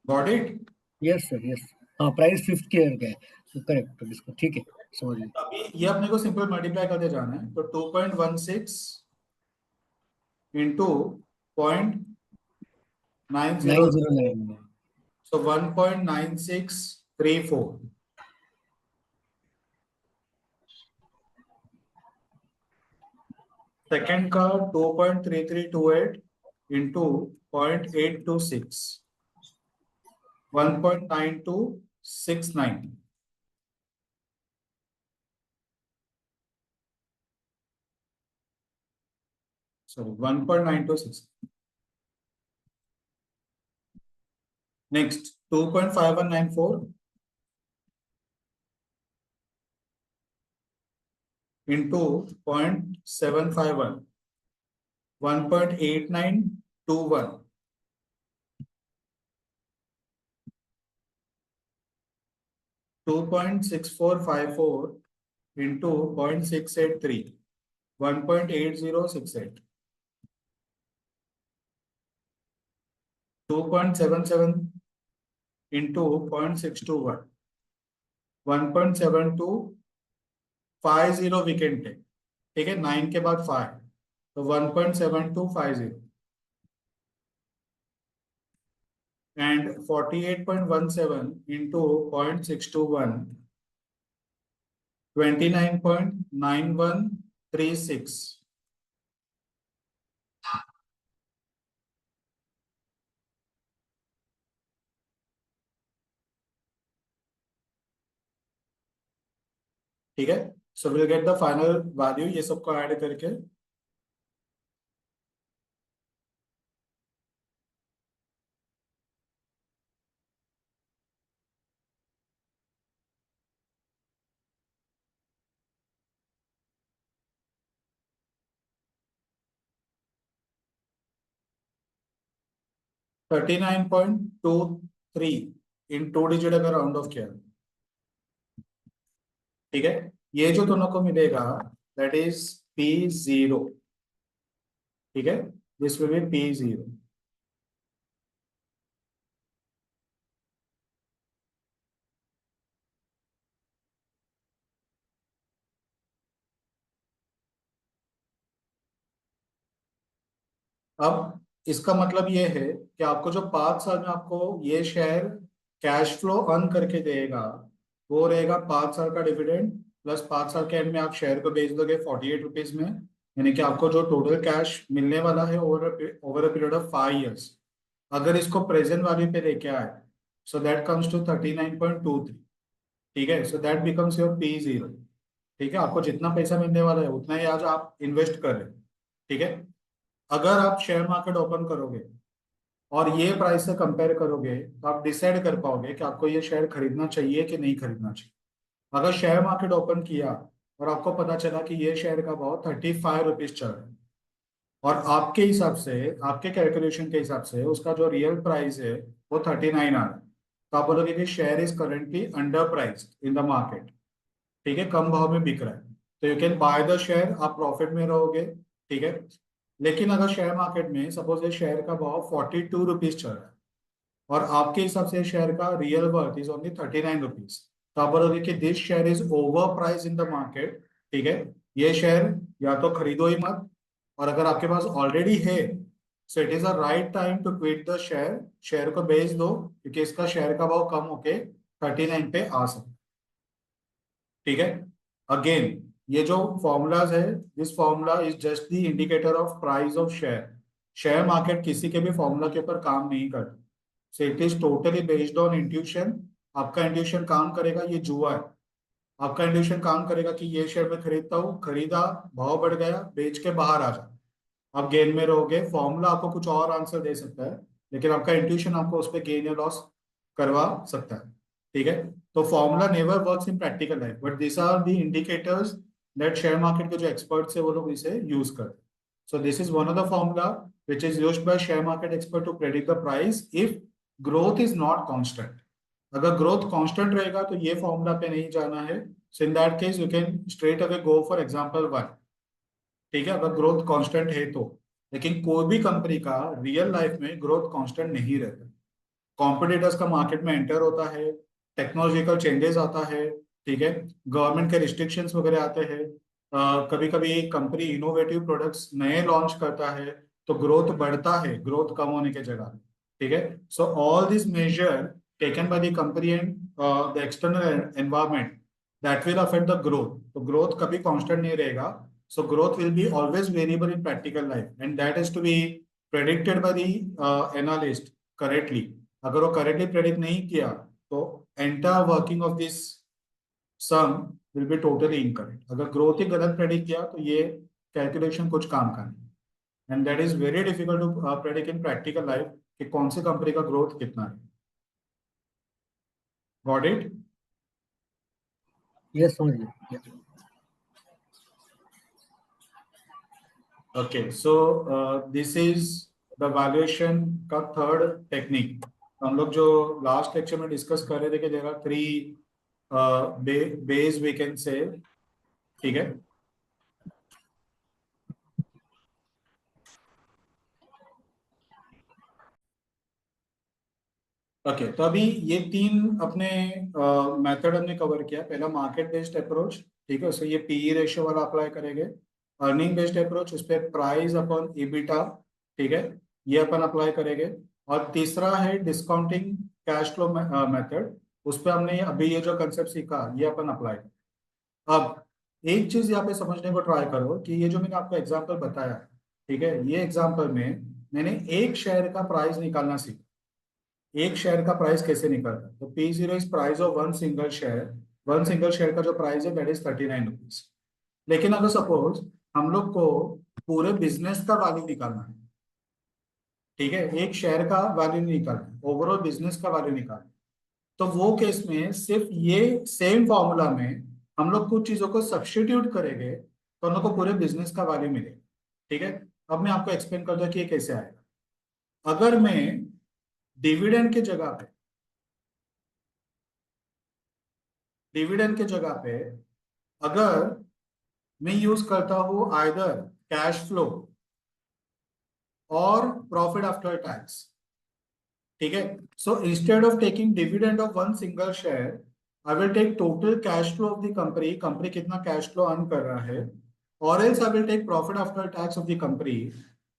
got it? Yes sir, yes. हाँ, प्राइस 5th ईयर का है, तो करेक्ट इसको, ठीक है, समझ लिया। अभी ये अपने को सिंपल मल्टीप्लाई करते जाना है, तो 2.16 इंटू 0.90, 909। सो 1.9634। सेकेंड का 2.3328 into 0.826, 1.9269। Sorry, 1.926। Next 2.5194 into 0.751, 1.8921, 2.6454 into 0.683, 1.8068, 2.77 into 0.621, 1.7250 we can take. ठीक है, 9 के बाद 5, तो 1.7250 एंड 48.17 इंटू 0.621, 29.9136। ठीक है, so will get the final value ये सबको ऐड करके। $39.23 इन 2 डिजिट अगर राउंड ऑफ किया। ठीक है, ये जो दोनों को मिलेगा दैट इज P0, ठीक है, दिस विल बी P0। अब इसका मतलब ये है कि आपको जो 5 साल में आपको ये शेयर कैश फ्लो अर्न करके देगा, वो रहेगा 5 साल का डिविडेंड प्लस 5 साल के एंड में आप शेयर को बेच दोगे 48 रुपीज में, यानी कि आपको जो टोटल कैश मिलने वाला है over a period of 5 years, अगर इसको प्रेजेंट वैल्यू पे लेके आए, सो दैट कम्स टू 39.23। ठीक है, so that becomes your P0। ठीक है, आपको जितना पैसा मिलने वाला है उतना ही आज आप इन्वेस्ट कर रहे हैं। ठीक है, अगर आप शेयर मार्केट ओपन करोगे और ये प्राइस से कंपेयर करोगे तो आप डिसाइड कर पाओगे कि आपको ये शेयर खरीदना चाहिए कि नहीं खरीदना चाहिए। अगर शेयर मार्केट ओपन किया और आपको पता चला कि ये शेयर का भाव 35 रुपीज चल रहा है और आपके हिसाब से, आपके कैलकुलेशन के हिसाब से उसका जो रियल प्राइस है वो 39 आ रहा है, तो आप बोलोगे कि share is currently under priced in the market. ठीक है, कम भाव में बिक रहा है, तो you can buy the share, आप प्रॉफिट में रहोगे। ठीक है, लेकिन अगर शेयर मार्केट में सपोज ये शेयर का भाव 42 रुपीज चल रहा है और आपके हिसाब से शेयर का real worth is only 39 rupees, तो आप बोलोगे कि this share is over price in the market. ठीक है, ये शेयर या तो खरीदो ही मत, और अगर आपके पास ऑलरेडी है so it is a right time to quit the share, share को बेच दो क्योंकि इसका शेयर का भाव कम होके 39 पे आ सकता है। ठीक है, अगेन ये जो फॉर्मूलाज है, this formula is just the indicator of price of share. Share market किसी के भी फॉर्मूला के ऊपर काम नहीं करता, सो it is totally based on intuition. आपका इंट्यूशन काम करेगा, ये जुआ है। आपका इंट्यूशन काम करेगा कि ये शेयर मैं खरीदता हूँ, खरीदा, भाव बढ़ गया, बेच के बाहर आ जा, आप गेन में रहोगे। फॉर्मूला आपको कुछ और आंसर दे सकता है, लेकिन आपका इंट्यूशन आपको उस पर गेन या लॉस करवा सकता है। ठीक है, तो formula never works in practical life, but this are the indicators that share market के जो एक्सपर्ट्स है वो लोग इसे यूज करते हैं। So this is one of the formula which is used by share market expert to predict the price if growth is not constant. अगर ग्रोथ कांस्टेंट रहेगा तो ये फॉर्मूला पे नहीं जाना है, so in that case you can straight away go for example 1। ठीक है, अगर ग्रोथ कांस्टेंट है तो, लेकिन कोई भी कंपनी का रियल लाइफ में ग्रोथ कांस्टेंट नहीं रहता। कॉम्पिटिटर्स का मार्केट में एंटर होता है, टेक्नोलॉजिकल चेंजेस आता है। ठीक है, गवर्नमेंट के रिस्ट्रिक्शंस वगैरह आते हैं, कभी कभी कंपनी इनोवेटिव प्रोडक्ट्स नए लॉन्च करता है तो ग्रोथ बढ़ता है ग्रोथ कम होने के जगह। ठीक है, so all this measure taken by the company and the external environment that will affect the growth, तो ग्रोथ कभी कांस्टेंट नहीं रहेगा। So growth will be always variable in practical life and that is to be predicted by the analyst correctly. अगर वो करेक्टली प्रेडिक्ट नहीं किया तो entire working of this sum will be totally incorrect. अगर ग्रोथ ही गलत प्रेडिक्ट किया तो ये कैलकुलेशन कुछ काम का नहीं, and that is very difficult to predict in practical life कि कौन सी कंपनी का ग्रोथ कितना है। Got it? Yes, only. Yeah. Okay, so this is the valuation का थर्ड टेक्निक। हम लोग जो लास्ट लेक्चर में डिस्कस कर रहे थे कि there are 3 base we can say. ठीक है, ओके, तो अभी ये 3 अपने मेथड हमने कवर किया। पहला मार्केट बेस्ड अप्रोच, ठीक है, उससे ये पीई रेशियो वाला अप्लाई करेंगे। अर्निंग बेस्ड अप्रोच, उस पर प्राइस अपॉन एबिटा, ठीक है, ये अपन अप्लाई करेंगे। और तीसरा है डिस्काउंटिंग कैश फ्लो मेथड, उस पर हमने अभी ये जो कंसेप्ट सीखा ये अपन अप्लाई करें। अब एक चीज यहाँ पे समझने को ट्राई करो कि ये जो मैंने आपको एग्जाम्पल बताया, ठीक है, ये एग्जाम्पल में मैंने एक शेयर का प्राइस निकालना सीखा। एक शेयर का प्राइस कैसे निकलता है, तो P0 is price of one single share. One single share का जो प्राइस है दैट इज 39 रुपीज। लेकिन अगर सपोज हम लोग को पूरे बिजनेस का वैल्यू निकालना है, ठीक है, एक शेयर का वैल्यू नहीं निकालना है, ओवरऑल बिजनेस का वैल्यू निकालना है, तो वो केस में सिर्फ ये सेम फॉर्मूला में हम लोग कुछ चीजों को सब्स्टिट्यूट करेंगे तो हम लोग को पूरे बिजनेस का वैल्यू मिलेगा। ठीक है, अब मैं आपको एक्सप्लेन कर दूं कि ये कैसे आएगा। अगर मैं डिविडेंड के जगह पे, डिविडेंड के जगह पे अगर मैं यूज करता हूं आइदर कैश फ्लो और प्रॉफिट आफ्टर टैक्स। ठीक है, so instead of taking dividend of one single share, I will take total cash flow of the company, company कितना कैश फ्लो अर्न कर रहा है, और else I will take profit after tax of the company.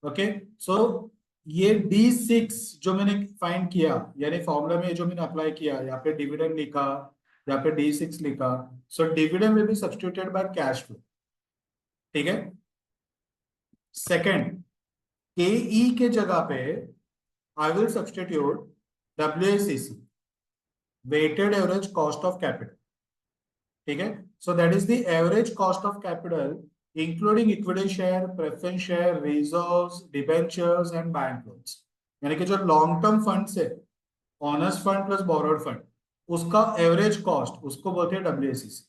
Okay, so ये D6 जो मैंने फाइंड किया, यानी फॉर्मूला में जो मैंने अप्लाई किया, यहाँ पे डिविडेंड लिखा, यहाँ पे D6 लिखा, so dividend will be substituted by cash flow. ठीक है, सेकंड, KE के जगह पे I will substitute WACC, weighted average cost of capital. ठीक है, so that is the average cost of capital including equity share, preference share, reserves, debentures and bank loans. यानी कि जो लॉन्ग टर्म फंड्स है, owners fund plus borrowed fund, उसका एवरेज कॉस्ट, उसको बोलते हैं WACC।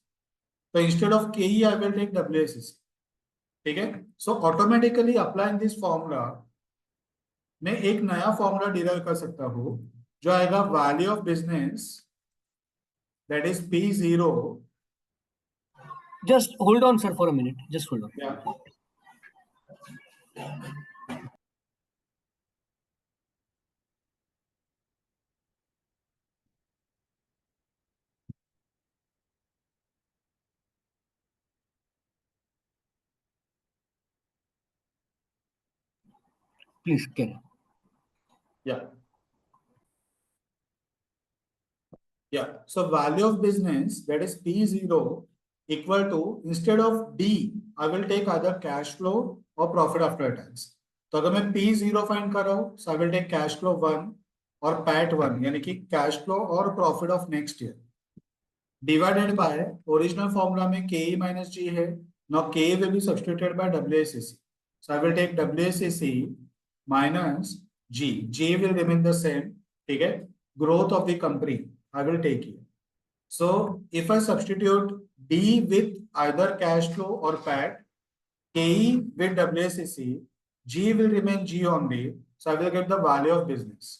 तो instead of KE I will take WACC। ठीक है, so automatically applying this formula, मैं एक नया फॉर्मूला डिराइव कर सकता हूं जो आएगा value of business, that is P0। Just hold on, sir, for a minute. Just hold on. या Please carry on. Yeah yeah so value of business that is P0 equal to, instead of D I will take other cash flow और प्रॉफिट आफ्टर टैक्स। तो अगर मैं P0 फाइंड कर रहा हूं, so I will take cash flow 1 और पैट 1, यानी कि कैश फ्लो और profit of next year, divided by original formula में KE माइनस G है। Now KE will be substituted by WACC, so I will take WACC minus G will remain the same. ठीक है, growth of the company I will take it, so if I substitute D with either cash flow or PAT, KE with WACC, G will remain G only, so I will get the value of business.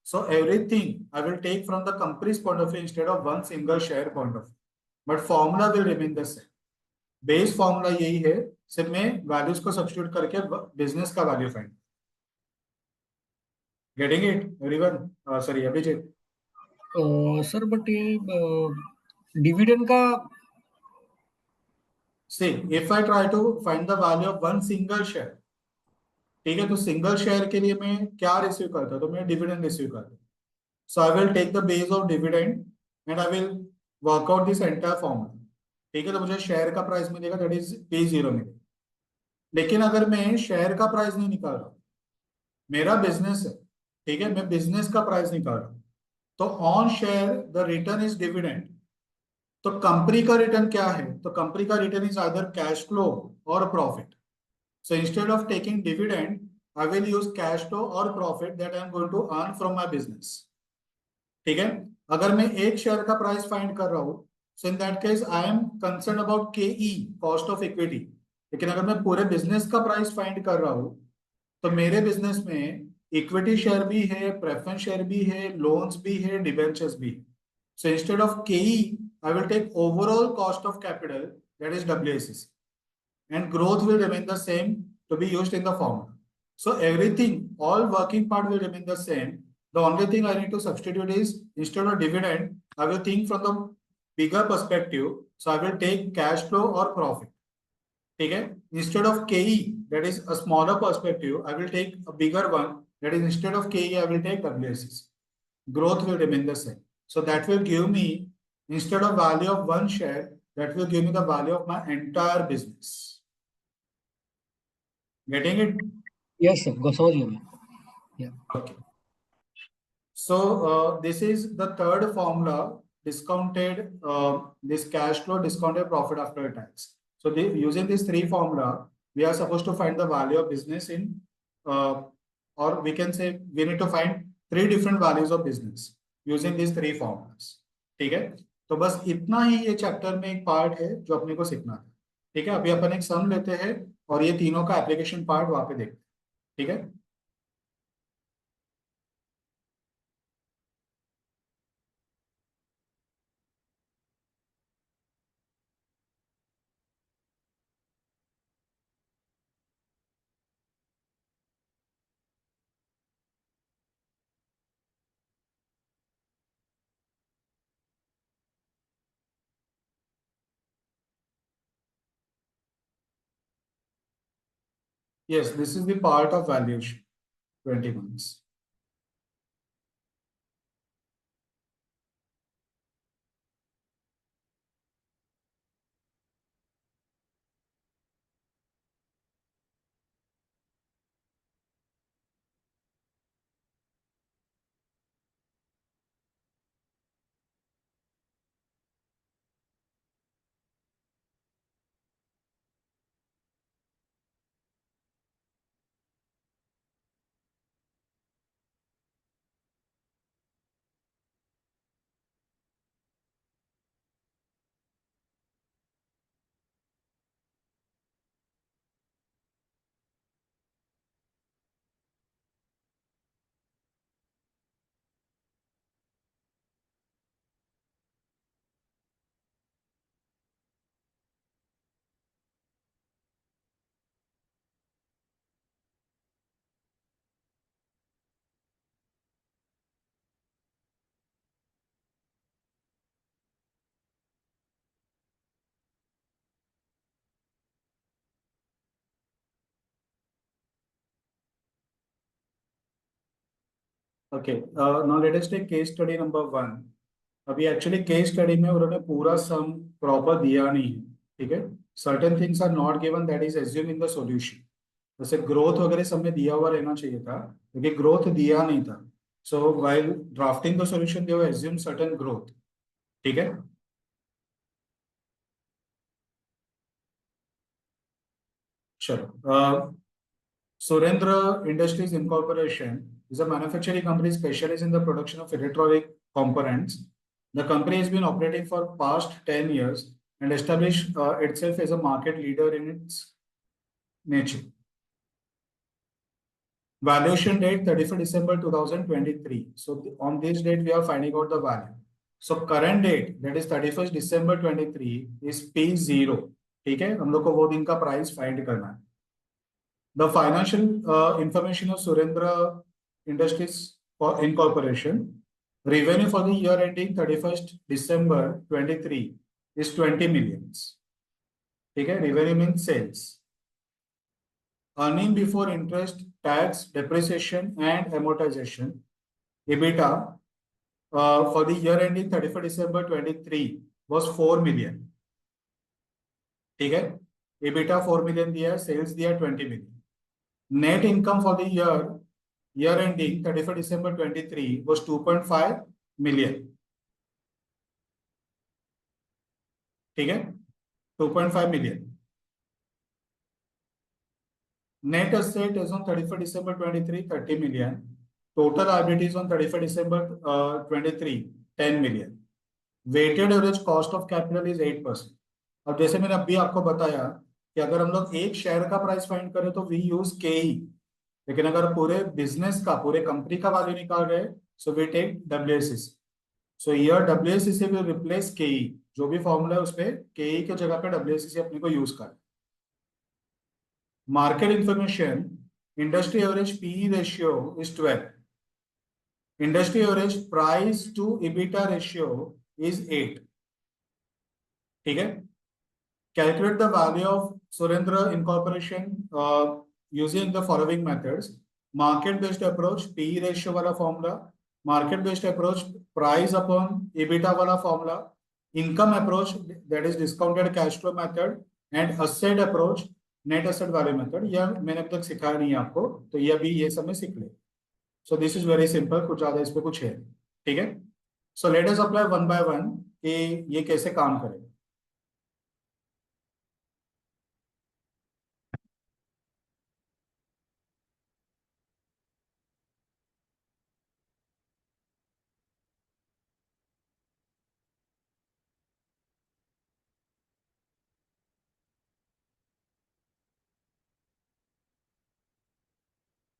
So everything I will take from the company's point of view instead of one single share point of view, but formula will remain the same. Base formula यही है, सिर्फ मैं values को substitute करके business का value find। Getting it, everyone? Sorry, Abhijit. Sir, but ये dividend का See, if I try to find the value of one single share, ठीक है, तो सिंगल शेयर के लिए मैं क्या रिसीव करता हूँ, तो मैं डिविडेंड रिसीव करता हूँ। So I will take the base of dividend and I will work out this entire formula. ठीक है, तो मुझे शेयर का प्राइस मिलेगा, दैट इज P0 मिलेगा। लेकिन अगर मैं शेयर का प्राइस नहीं निकाल रहा हूँ, मेरा बिजनेस है, ठीक है, मैं बिजनेस का प्राइस निकाल रहा हूँ, तो on share the return is dividend. तो कंपनी का रिटर्न क्या है, तो कंपनी का return is either cash flow और profit. So instead of taking dividend, I will use cash flow or profit that I am going to earn from my business. ठीक है, अगर मैं एक शेयर का प्राइस फाइंड कर रहा हूँ, so in that case I am concerned about KE, cost of equity। लेकिन अगर मैं पूरे बिजनेस का प्राइस फाइंड कर रहा हूँ, तो मेरे बिजनेस में इक्विटी शेयर भी है, प्रेफरेंस शेयर भी है, लोन्स भी है, डिबेंचर्स भी है। So instead of KE, I will take overall cost of capital, that is WACC, and growth will remain the same to be used in the formula. So everything, all working part will remain the same. The only thing I need to substitute is, instead of dividend, I will think from the bigger perspective. So I will take cash flow or profit. Okay? Instead of KE, that is a smaller perspective, I will take a bigger one. That is, instead of KE, I will take WACC. Growth will remain the same. So that will give me, instead of value of one share, that will give me the value of my entire business. Getting it? yes sir, समझ गया मैं. Yeah. Okay. So this is the third formula, discounted this cash flow, discounted profit after tax. So using these three formula, we are supposed to find the value of business in, or we can say we need to find three different values of business using these three formulas. ठीक है, तो बस इतना ही ये चैप्टर में एक पार्ट है जो अपने को सीखना था। ठीक है, अभी अपन एक सम लेते हैं और ये तीनों का एप्लीकेशन पार्ट वहां पे देखते हैं। ठीक है, Yes, this is the part of valuation, 20 months. Okay, now let us take case study number 1. अभी एक्चुअली केस स्टडी में उन्होंने पूरा सम प्रॉपर दिया नहीं है, ठीक है. Certain things are not given, that is assume in the solution. जैसे ग्रोथ वगैरह सब में दिया हुआ रहना चाहिए था, क्योंकि ग्रोथ दिया नहीं था. सो while drafting the solution they have assume certain growth. ठीक है. चलो, Surendra Industries Incorporation is a manufacturing company specialized in the production of electronic components. The company has been operating for past 10 years and established itself as a market leader in its nature. Valuation date 31st December 2023. So on this date we are finding out the value. So current date, that is 31st December 23, is P0. ठीक है, हम लोग को वो दिन का प्राइस फाइंड करना है. The financial information of Surendra Industries Incorporation. Revenue for the year ending 31st December 23 is 20 millions. Okay, revenue means sales. Earning before interest, tax, depreciation, and amortization. EBITDA for the year ending 31st December 23 was 4 million. Okay, EBITDA 4 million दिया, sales दिया 20 million. Net income for the year ending 31st December 23 was 2.5 million. ठीक है, 2.5 million. Net asset as on 31st December 23, 30 million. Total liabilities on 31st December 23, 10 million. Weighted average cost of capital is 8%. अब जैसे मैंने अभी आपको बताया कि अगर हम लोग एक शेयर का प्राइस फाइंड करें तो वी यूज के, लेकिन अगर पूरे बिजनेस का, पूरे कंपनी का वैल्यू निकाल रहे so we take WSCC. So here WSCC will replace KE. जो भी फॉर्मूला है उसपे केई के जगह पे डब्ल्यूएससीसी अपने को यूज कर. Market information, industry average P ratio is 12. Industry average price to EBITDA ratio is 8. ठीक है. Calculate the value of Surendra Incorporation using the following methods. Market-based approach, PE ratio वाला formula. Market-based approach, price upon EBITDA वाला formula. Income approach, that is discounted cash flow method. And asset approach, net asset value method. यह मैंने अभी तक सिखाया नहीं है आपको, तो ये अभी ये सब में सीख ले. So this is very simple, कुछ ज़्यादा इस पे कुछ है. ठीक है. So let us apply one by one कि ये कैसे काम करेगा.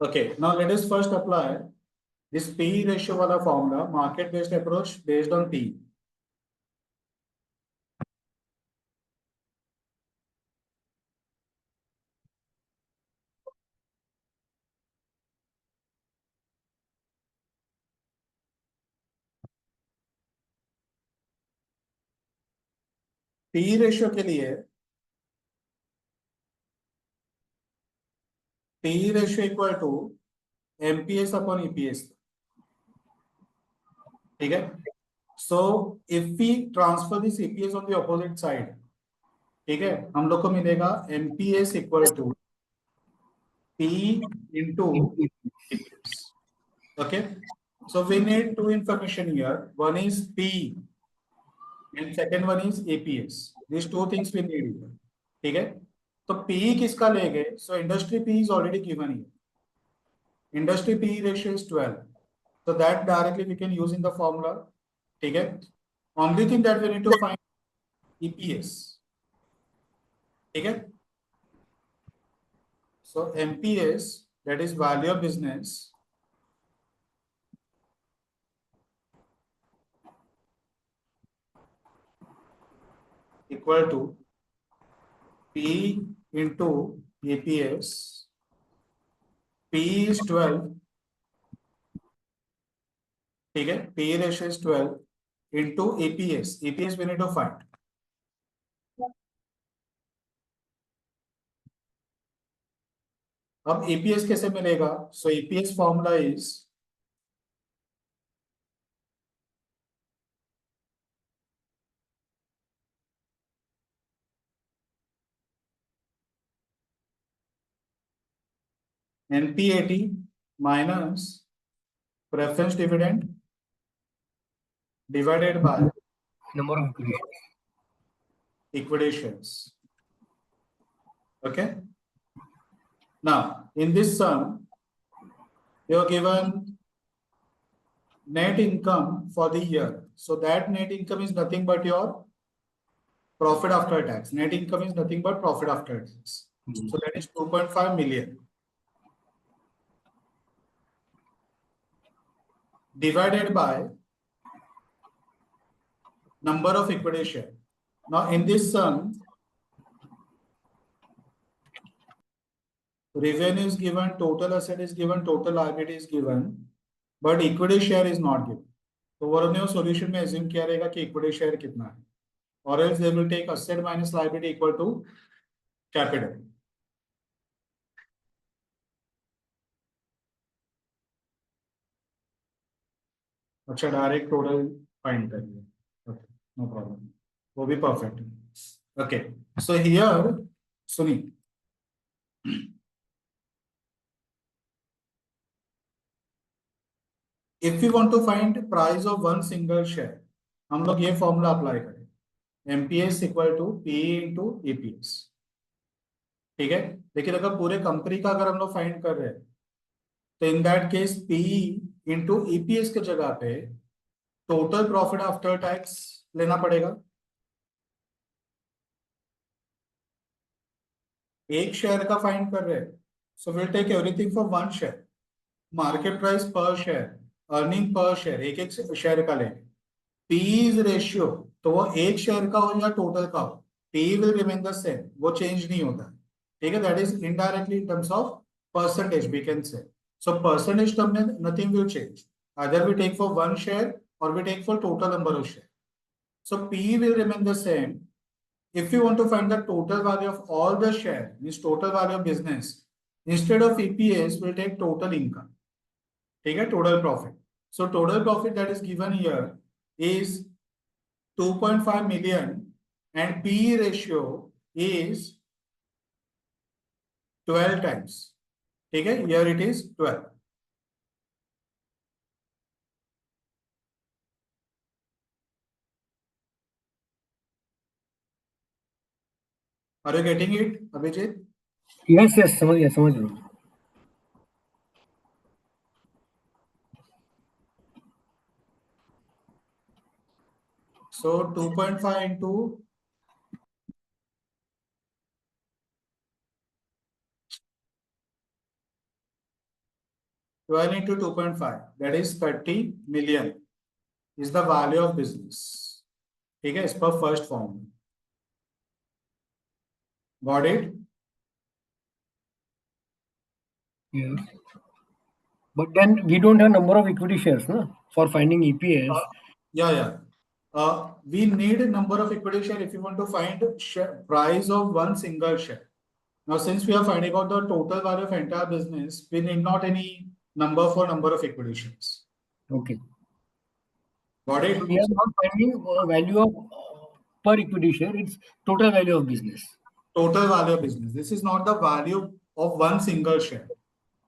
Okay, now let us first apply this PE ratio wala formula, market based approach based on PE. PE ratio के लिए PE ratio equal to MPS upon EPS. ठीक है? So if we transfer this EPS on the opposite side, ठीक है, हम लोग को मिलेगा MPS equal to P into EPS. Okay, so we need two information here. One is P and second one is APS. These two things we need here. ठीक है? तो PE किसका लेंगे? So industry PE is already given here. Industry PE ratio is 12. So that directly we can use in the formula. ठीक है? Only thing that we need to find EPS. ठीक है? So MPS, that is value of business, equal to P into EPS. P is 12. ठीक है? P ratio is 12 into EPS. EPS we need to find. अब EPS कैसे मिलेगा? So EPS formula is NPAT minus preference dividend divided by number of equity shares. Okay. Now, in this sum, you are given net income for the year. So that net income is nothing but your profit after tax. Net income is nothing but profit after tax. So that is 2.5 million. Divided by number of equity share. Now, in this sum, revenue is given, total asset is given, total liability is given, but equity share is not given. तो वो हमने solution में assume किया रहेगा कि equity share कितना है, or else they will take asset minus liability equal to capital. अच्छा डायरेक्ट टोटल फाइंड करिए. Okay, no problem. वो भी perfect. Okay, so here सुनी, if we want to find price of one single share, हम लोग ये फॉर्मूला अप्लाई करें. MPS equal to PE into EPS. ठीक है? लेकिन अगर पूरे कंपनी का अगर हम लोग फाइंड कर रहे हैं तो in that case PE into EPS के जगह पे टोटल प्रॉफिट आफ्टर टैक्स लेना पड़ेगा. एक शेयर का फाइंड कर रहे हैं, so will take everything for one share. Market price per share, earning per share, एक एक शेयर का लेंगे. पीज रेशियो, तो वो एक शेयर का हो या टोटल का हो, P will remain the same, वो चेंज नहीं होता. ठीक है? That is indirectly in terms of percentage we can say. So percentage term में nothing will change, either we take for one share और we take for total number of share. So P will remain the same. If you want to find the total value of all the share, means total value of business, instead of EPS, we'll take total income. ठीक है? Total profit. So total profit that is given here is 2.5 million and PE ratio is 12 times. ठीक है? Here it is 12. Are you getting it, Abhijit? Yes, yes, समझ रहा हूँ. So 2.5 into 12 into 2.5, that is 30 million is the value of business. ठीक है? इस पर first form. Got it? Yes. But then we don't have number of equity shares, no? For finding EPS. Yeah. We need a number of equity share if you want to find price of one single share. Now, since we are finding out the total value of entire business, we need not any number for number of equity shares. Okay. Got it? We are not finding value of per equity share. It's total value of business. Total value of business. This is not the value of one single share.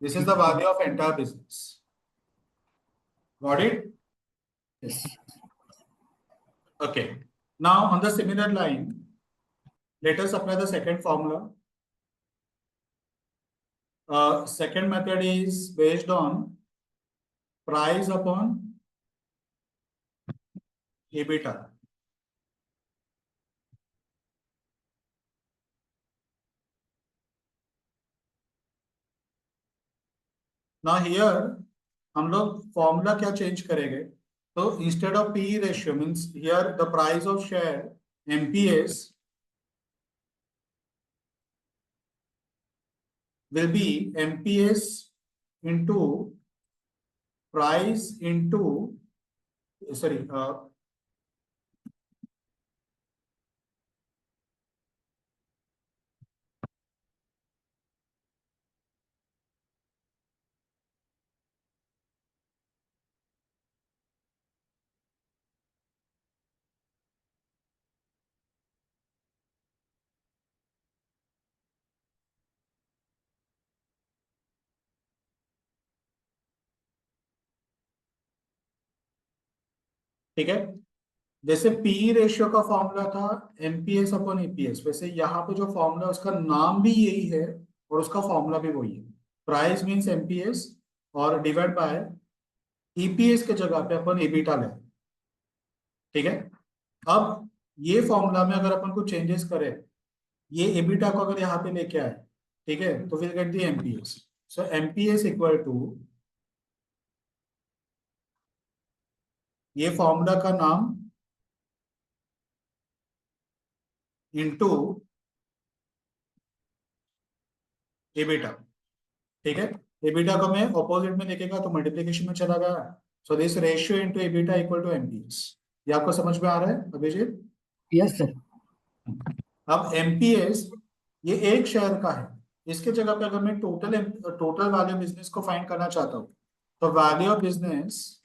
This is the value of entire business. Got it? Yes. Okay. Now, on the similar line, let us apply the second formula. Second method is based on price upon EBITDA. Now here हम लोग फॉर्मूला क्या चेंज करेंगे, तो instead of P ratio means here the price of share MPS will be MPS into price into sorry ठीक है। जैसे पी रेशियो का फॉर्मूला था एमपीएस अपॉन ईपीएस, वैसे यहाँ पे जो फॉर्मूला उसका नाम भी यही है और उसका फॉर्मूला भी वही है। प्राइस मीन्स एमपीएस और डिवाइड बाय ईपीएस के जगह पे अपन एबिटा लें। ठीक है। अब ये फॉर्मूला में अगर अपन को चेंजेस करें, ये एबिटा को अगर यहाँ पे लेके आए, ठीक है, तो will get the MPS. So MPS equal to, ये फॉर्मूला का नाम इंटू एबिटा। ठीक है। एबिटा को मैं ऑपोजिट में लिखेगा तो मल्टीप्लिकेशन में चला गया। So this ratio into EBITDA equal to MPS. ये आपको समझ में आ रहा है अभिजीत? Yes sir. अब एमपीएस ये एक शेयर का है, इसके जगह पे अगर मैं टोटल वैल्यू बिजनेस को फाइंड करना चाहता हूँ, तो value of business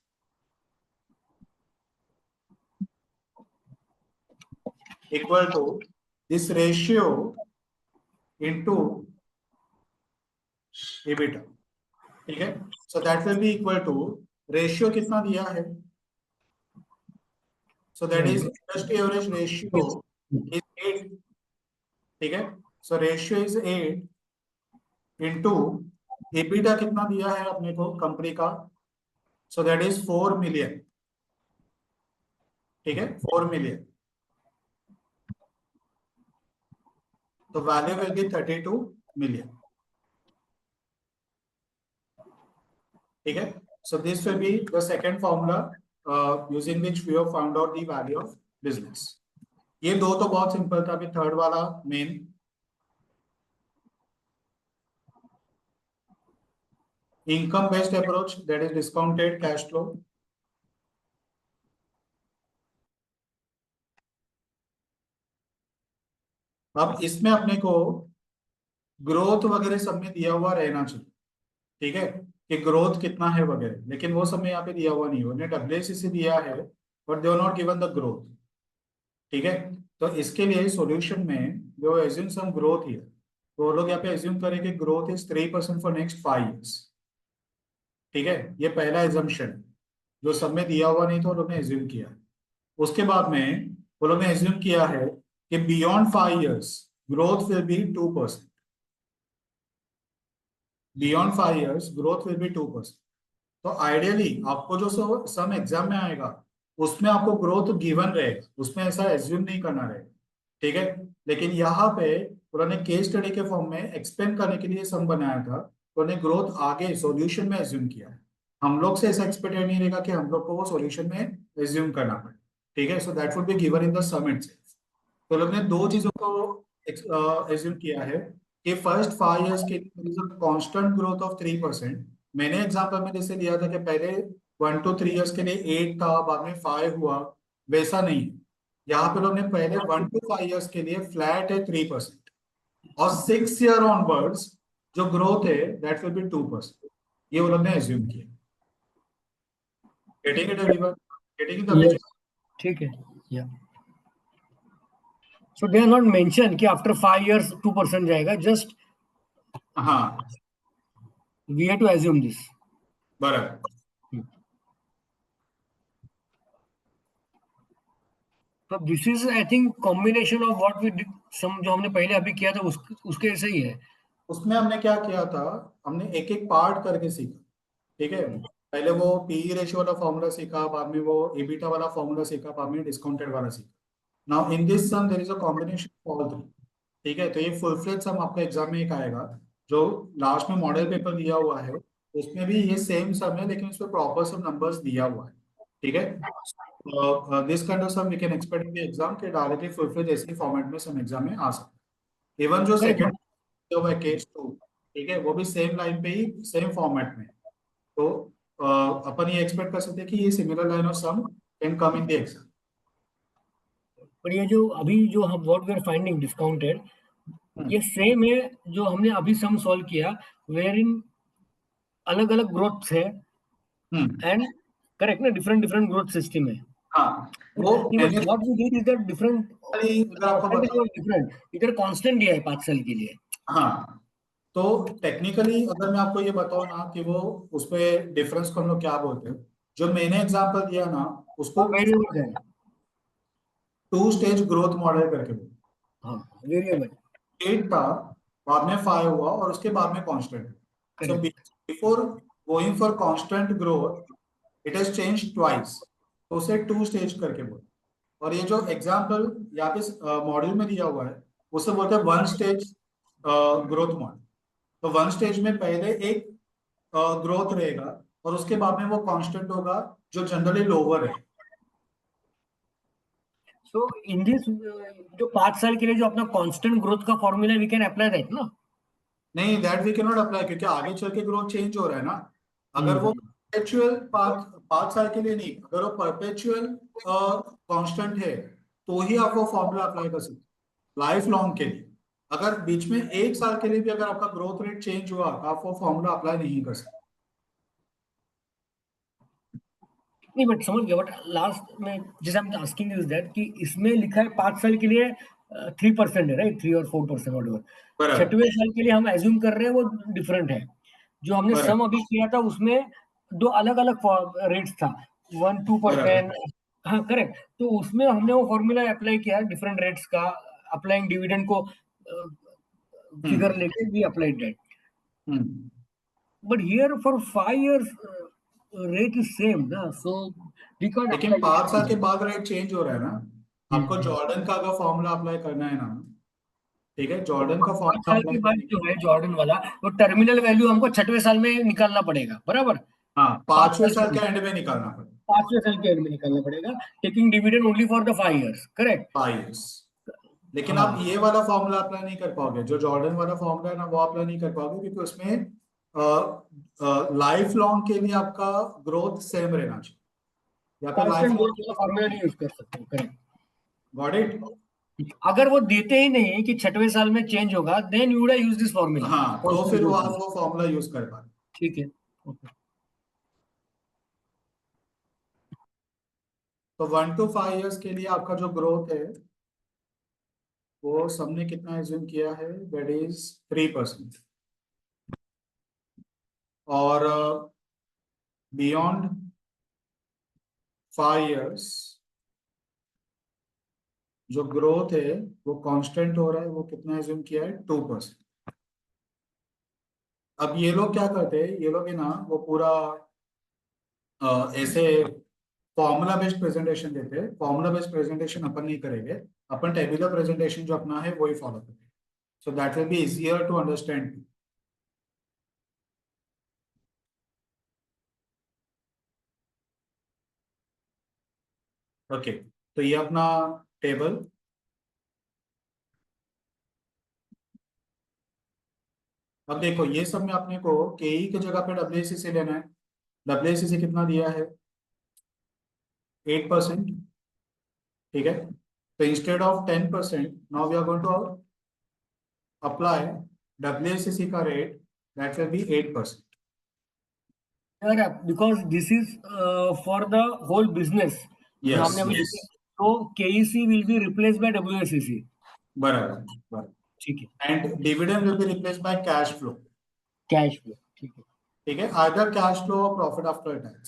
equal to this ratio into EBITDA. ठीक है। So that will be equal to, ratio कितना दिया है, so that is industry average ratio is 8। ठीक है। So ratio is 8 into EBITDA कितना दिया है अपने को कंपनी का, सो दैट इज 4 मिलियन। ठीक है, 4 मिलियन। तो वैल्यू विल बी 32 मिलियन। ठीक है। So this will be the second formula using which we have found out the value of business. ये दो तो बहुत सिंपल था। अभी थर्ड वाला main, income based approach, that is discounted cash flow. अब इसमें अपने को ग्रोथ वगैरह सब में दिया हुआ रहना चाहिए। ठीक है, कि ग्रोथ कितना है वगैरह, लेकिन वो सब में यहाँ पे दिया हुआ नहीं है। उन्हें डब्ल्यूएससी दिया है but they are not given the growth. ठीक है। तो इसके लिए सॉल्यूशन में जो एज्यूम सम ग्रोथ है, तो वो लोग यहाँ पे एज्यूम करें कि growth is 3% for next 5 years। ठीक है, ये पहला एजम्पशन जो सब में दिया हुआ नहीं था, वो लोग ने एज्यूम किया। उसके बाद में वो लोग ने एज्यूम किया है कि beyond 5 years growth will be 2%। Beyond 5 years growth will be 2%। तो आइडियली आपको जो सम एग्जाम में आएगा उसमें आपको ग्रोथ गिवन रहेगा, उसमें ऐसा एज्यूम नहीं करना रहेगा। ठीक है। लेकिन यहाँ पे उन्होंने केस स्टडी के फॉर्म में एक्सप्लेन करने के लिए सम बनाया था, तो उन्होंने ग्रोथ आगे सॉल्यूशन में एज्यूम किया है। हम लोग से ऐसा एक्सपेक्टेड नहीं रहेगा कि हम लोग को वो सॉल्यूशन में एज्यूम करना पड़े। ठीक है। So that would be given in the sum itself. तो लोग ने दो चीजों को एज्यूम किया है कि फर्स्ट 5 years के लिए कांस्टेंट ग्रोथ ऑफ 3%। मैंने एग्जांपल में जैसे दिया था कि पहले 1 to 3 years के लिए 8 था, बाद में 5 हुआ, वैसा नहीं है। यहाँ पे लोग ने पहले 1 to 5 years के लिए फ्लैट है 3%। और 6 ईयर ऑनवर्ड्स जो ग्रोथ है दैट विल बी 2%, ये वो लोग ने एज्यूम किया। Getting it everyone? Getting it Yes, Abhijit? ठीक है, yeah so they are not mention कि आफ्टर 5 years 2% जाएगा, जस्ट हाँ we have to assume this. बराबर। तो this is I think combination of what we did, sum जो हमने पहले अभी किया था उसके ऐसे ही है। उसमें हमने क्या किया था, हमने एक एक पार्ट करके सीखा। ठीक है, पहले वो पीई रेशियो वाला फॉर्मूला सीखा, बाद में वो एबिटा वाला फॉर्मूला सीखा, बाद में डिस्काउंटेड वाला सीखा। Now in this sum there is a combination all three. ठीक है, तो ये फुल फ्लेज सम आपका एग्जाम में एक आएगा, जो लास्ट में मॉडल पेपर दिया हुआ है उसमें भी ये सेम सम है, लेकिन उसमें प्रॉपर सम नंबर्स दिया हुआ है। ठीक है, this kind of sum we can expect in the exam के डायरेक्टली फुल फ्लेज ऐसे फॉर्मेट में सम एग्जाम में आ सकता है। इवन जो करेक्ट। सेकंड जो है केस 2, ठीक है, वो भी सेम लाइन पे ही सेम फॉर्मेट में। तो अपन ये एक्सपेक्ट कर सकते हैं कि ये similar line of sum can come in the exam. पर ये जो अभी जो हम what we are finding discounted, hmm ये सेम है जो हमने अभी सम सॉल्व किया, वेयर इन अलग अलग ग्रोथ है हम्म, एंड करेक्ट ना, डिफरेंट डिफरेंट ग्रोथ सिस्टम है। हाँ वो बट मैंने what we did is that different अगर आपको परसेंटेज बताऊं, वाज डिफरेंट, इधर कांस्टेंट दिया है 5 साल के लिए। हाँ तो टेक्निकली अगर मैं आपको ये बताऊं ना कि वो उस पे डिफरेंस को हम लोग क्या बोलते हैं, जो मैंने एग्जांपल दिया ना वो उसको वेरिएबल है। 2 स्टेज ग्रोथ मॉडल करके बोलते हाँ, वेरिएबल। हैं। 8 था, बाद में 5 हुआ और उसके बाद में constant. So correct. Before going for constant growth it has change twice, तो उसे 2 स्टेज करके बोलते हैं। और ये जो एग्जाम्पल यहाँ पे मॉड्यूल में दिया हुआ है उसे बोलते हैं 1 स्टेज ग्रोथ मॉडल। तो 1 स्टेज में पहले एक ग्रोथ रहेगा और उसके बाद में वो कांस्टेंट होगा जो जनरली लोअर है। सो इन दिस जो 5 साल के लिए जो अपना कांस्टेंट ग्रोथ का formula we can apply that ना। नहीं, that we can not apply, क्योंकि आगे चल के ग्रोथ चेंज हो रहा है ना। अगर वो हम्म। परपेचुअल 5 साल के लिए नहीं, अगर वो परपेचुअल कांस्टेंट है तो ही आप वो फॉर्मूला अप्लाई कर सकते लाइफ लॉन्ग के लिए। अगर बीच में 1 साल के लिए भी अगर आपका ग्रोथ रेट चेंज हुआ तो आप वो फॉर्मूला अप्लाई नहीं कर सकते। नहीं बट समझ गया, बट लास्ट में जैसे हम आस्किंग इज दैट कि इसमें लिखा है 5 साल के लिए 3% है, राइट, 3 और 4% वॉट। बराबर। 6वें साल के लिए हम एज्यूम कर रहे हैं वो डिफरेंट है। जो हमने बराबर। सम अभी किया था उसमें दो अलग अलग रेट्स था, 1-2%। बराबर। हाँ करेक्ट, तो उसमें हमने वो फॉर्मूला अप्लाई किया डिफरेंट रेट्स का, अप्लाइंग डिविडेंड को फिगर हम्म लेके भी applied that. Hmm. But here for 5 years rate is same ना, so we can't लेकिन apply 5 साल के it. बाद रेट चेंज हो रहा है ना। आपको हम्म। जॉर्डन का अगर फॉर्मूला अप्लाई करना है ना, ठीक है, जॉर्डन का 5 साल फॉर्मूला के अप्लाई बाद करने के जो लिए है जॉर्डन वाला, वो टर्मिनल वैल्यू हमको 6वें साल में निकालना पड़ेगा, बराबर। हाँ पांच 5वें साल साल के के एंड में निकालना पड़ेगा। 5वें साल के एंड में निकालना पड़ेगा, taking dividend only for the 5 years, correct. 5 years। लेकिन आप हाँ, ये वाला फॉर्मूला अप्लाई नहीं कर पाओगे, जो जॉर्डन वाला फॉर्मूला है ना वो अप्लाई नहीं कर पाओगे, क्योंकि उसमें लाइफ लॉन्ग के लिए आपका ग्रोथ सेम रहना चाहिए, या फिर लाइफ कांस्टेंट लॉन्ग ग्रोथ के का लिए फॉर्मूला नहीं यूज कर सकते, करेक्ट। Got it. अगर वो देते ही नहीं कि 6वें साल में चेंज होगा, then you would use this formula, हाँ तो कांस्टेंट फिर वो ग्रोथ आप में। वो फॉर्मूला यूज कर पाए। ठीक है, ओके। तो 1 to 5 years के लिए आपका जो ग्रोथ है वो सबने कितना एज्यूम किया है, दैट इज 3%। और बियॉन्ड 5 years जो ग्रोथ है वो कांस्टेंट हो रहा है, वो कितना एज्यूम किया है, 2%। अब ये लोग क्या करते हैं, ये लोग है ना वो पूरा ऐसे फॉर्मूला बेस्ड प्रेजेंटेशन देते हैं। फॉर्मूला बेस्ड प्रेजेंटेशन अपन नहीं करेंगे, अपन टेबुलर प्रेजेंटेशन जो अपना है वही फॉलो करेंगे, so that will be easier to understand. Okay, तो ये अपना टेबल। अब देखो ये सब में अपने को केई की जगह पे डब्ल्यूएससी से लेना है। डब्ल्यूएससी से कितना दिया है, 8%। ठीक है, तो instead of 10% now we are going to apply WACC का rate, that will be 8%. Yeah, because this is for the whole business. जो Yes, आपने अभी yes. लिखा, तो KEC will be replaced by WACC. बराबर, बराबर. ठीक है. And dividend will be replaced by cash flow. Cash flow. ठीक है. ठीक है, either cash flow or profit after tax.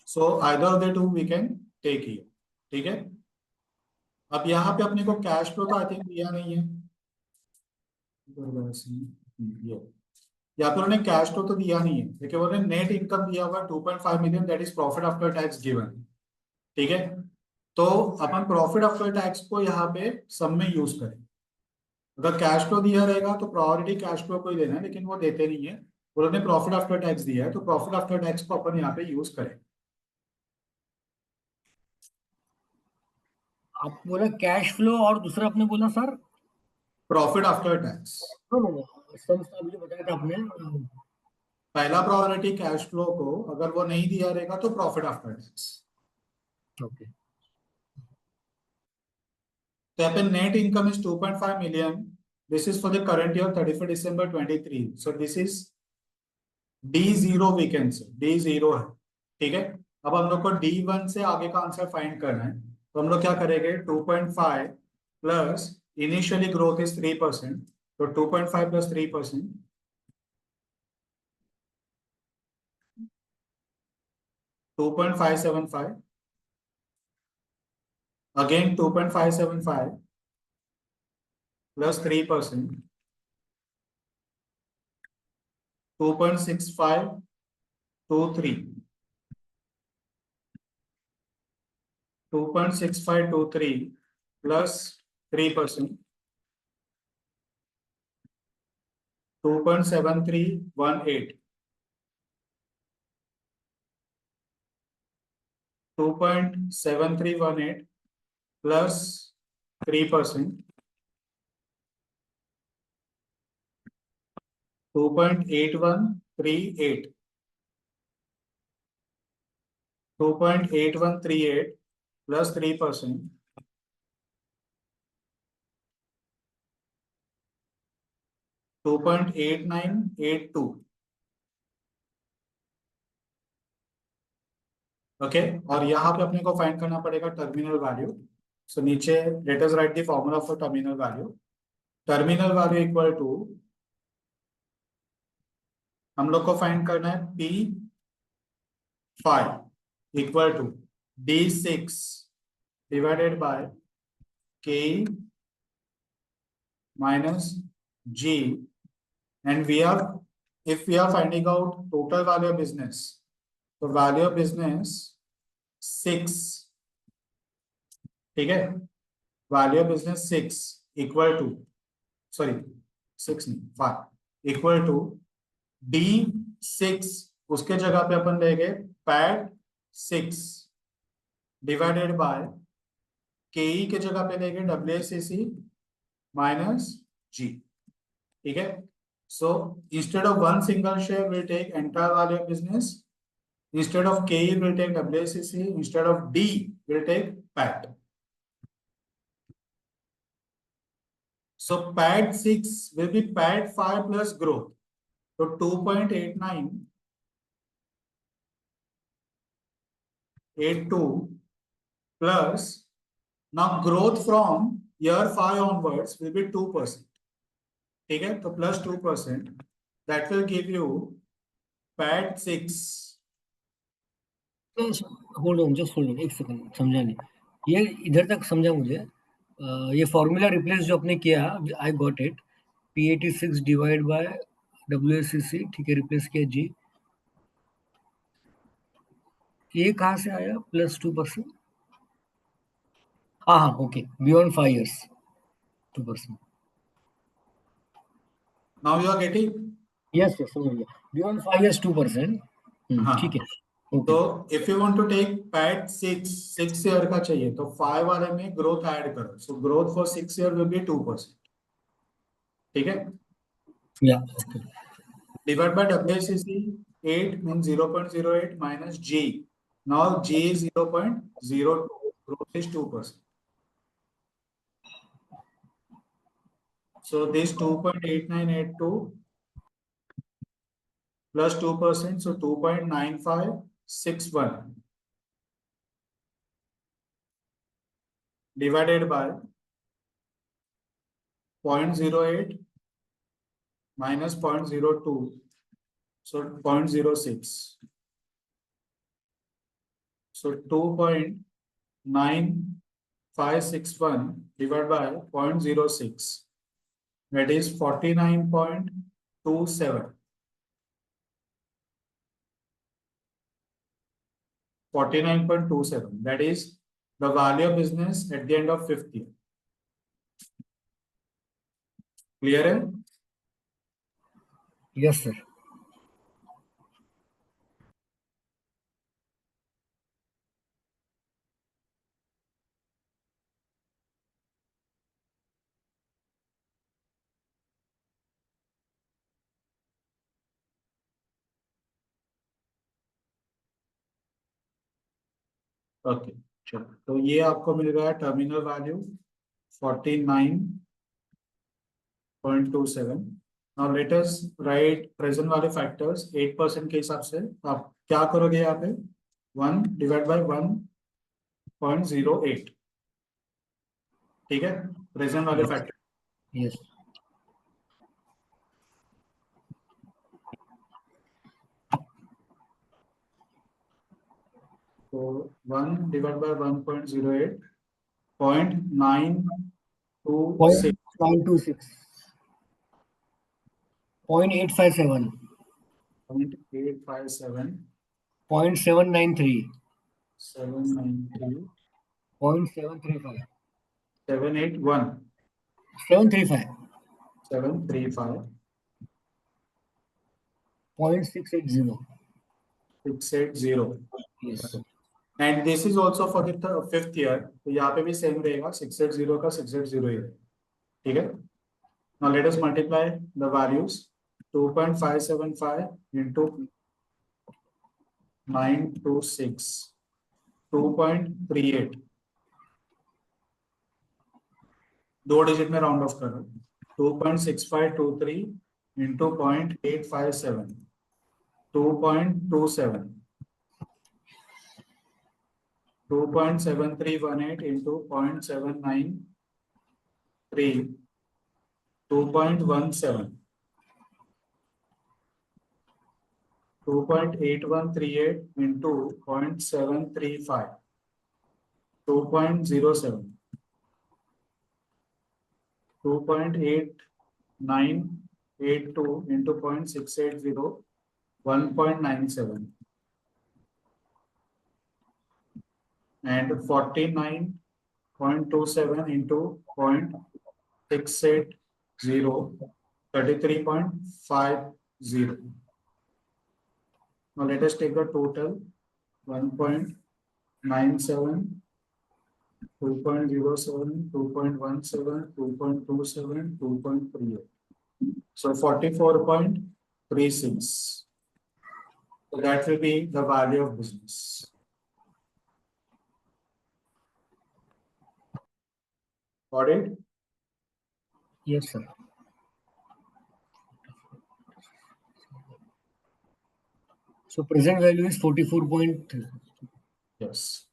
So either of the two we can take here. ठीक है. अब यहाँ पे अपने को कैश फ्लो तो आई थिंक दिया नहीं है. ये यहाँ पर उन्होंने कैश फ्लो तो दिया नहीं है, लेकिन उन्होंने नेट इनकम दिया हुआ 2.5 million, that is profit after tax given. ठीक है, तो अपन प्रॉफिट आफ्टर टैक्स को यहाँ पे सम में यूज करें. अगर कैश फ्लो दिया रहेगा तो प्रायोरिटी कैश फ्लो को ही देना है, लेकिन वो देते नहीं है, उन्होंने प्रॉफिट आफ्टर टैक्स दिया है, तो प्रॉफिट आफ्टर टैक्स को अपन यहाँ पे यूज करें. आप बोला कैश फ्लो और दूसरा आपने बोला sir. Profit after tax. No, sum अभी बताया था आपने. पहला प्रायोरिटी कैश फ्लो को, अगर वो नहीं दिया रहेगा तो प्रॉफिट आफ्टर टैक्स. ओके. तो यहाँ पे net income is 2.5 million. This is for the current year 31 December 23. So this is D0, we can say D0 है. ठीक है, अब हम लोग को D1 से आगे का आंसर फाइंड करना है, तो हम लोग क्या करेंगे, 2.5 प्लस इनिशियली ग्रोथ इज 3%, तो 2.5 plus 3%, 2.575, again 2.575 plus 3%, 2.6523, 2.6523 plus 3%, 2.7318, 2.7318 plus 3%, 2.8138, 2.8138 plus 3%, 2.8982. Okay, और यहाँ पे अपने को फाइंड करना पड़ेगा टर्मिनल वैल्यू. सो नीचे let us write the formula for terminal value. Terminal value equal to, हम लोग को फाइंड करना है P5 equal to D6 divided by K minus G, and we are, if we are finding out total value of business, तो वैल्यू ऑफ बिजनेस 6. ठीक है, value of business 6 equal to, sorry 6 नहीं 5 इक्वल टू D6, उसके जगह पे अपन लेंगे पैड 6 डिवाइडेड बाय KE के जगह पे लेंगे WACC माइनस G. ठीक है, so instead of one single share will take entire value of business, instead of KE will take WACC, instead of D will take PAT. So PAT 6 will be PAT 5 plus growth. So 2.8982 plus, now growth from year 5 onwards will be 2%. ठीक है, तो plus 2%, that will give you PAT 6. Hold on, just hold on, एक सेकंड, समझा नहीं. ये इधर तक समझा मुझे. ये फॉर्मूला रिप्लेस जो आपने किया, I got it. P86 divide by WACC. ठीक है, रिप्लेस किया G. ये कहाँ से आया प्लस 2%? हाँ, okay, beyond 5 years 2%. Now you are getting. Yes, समझ गया. Beyond 5 years 2%. हाँ, ठीक है. तो if you want to take PAT 6 year का चाहिए, तो 5 वाले में ग्रोथ ऐड करो. So growth for 6 year will be 2%. ठीक है, या okay. Divide by WACC 8 means 0.08 minus G. Now G is 0.02. Growth is 2%. So this 2.8982 plus 2%, so 2.9561 divided by 0.08 minus 0.02, so 0.06. So 2.9561 divided by 0.06, that is 49.27. 49.27, that is the value of business at the end of 5th year. Clear है? Yes, sir. ओके, चलो, तो ये आपको मिल गया terminal value 49.27. Now let us right present वाले फैक्टर्स 8% के हिसाब से. आप क्या करोगे यहाँ पे? 1 डिवाइड बाय 1.08. ठीक है, प्रेजेंट वाले फैक्टर. Yes. तो 1 divide by 1.08, 0.926. 0.926. 0.857. 0.857. 0.793. 793. 0.735. 781. 735. 735. 0.680. 680. Yes. And this is also for the 5th year. तो यहाँ पे भी सेम रहेगा, 680 का 680 ही रहेगा. ठीक है. Now let us multiply the values. 2.575 into 926. 2.38. 2 digit में राउंड ऑफ करो. 2.6523 into 0.857. 2.27. 2.7318 into 0.793. 2.17. 2.8138 into 0.735. 2.07. 2.8982 into 0.680. 1.97. And 49.27 into 0.680. 33.50. Now let us take the total. 1.97, 2.07, 2.17, 2.27, 2.38. So 44.36. So that will be the value of business. Got it? Yes, sir. So present value is 44.3. Yes.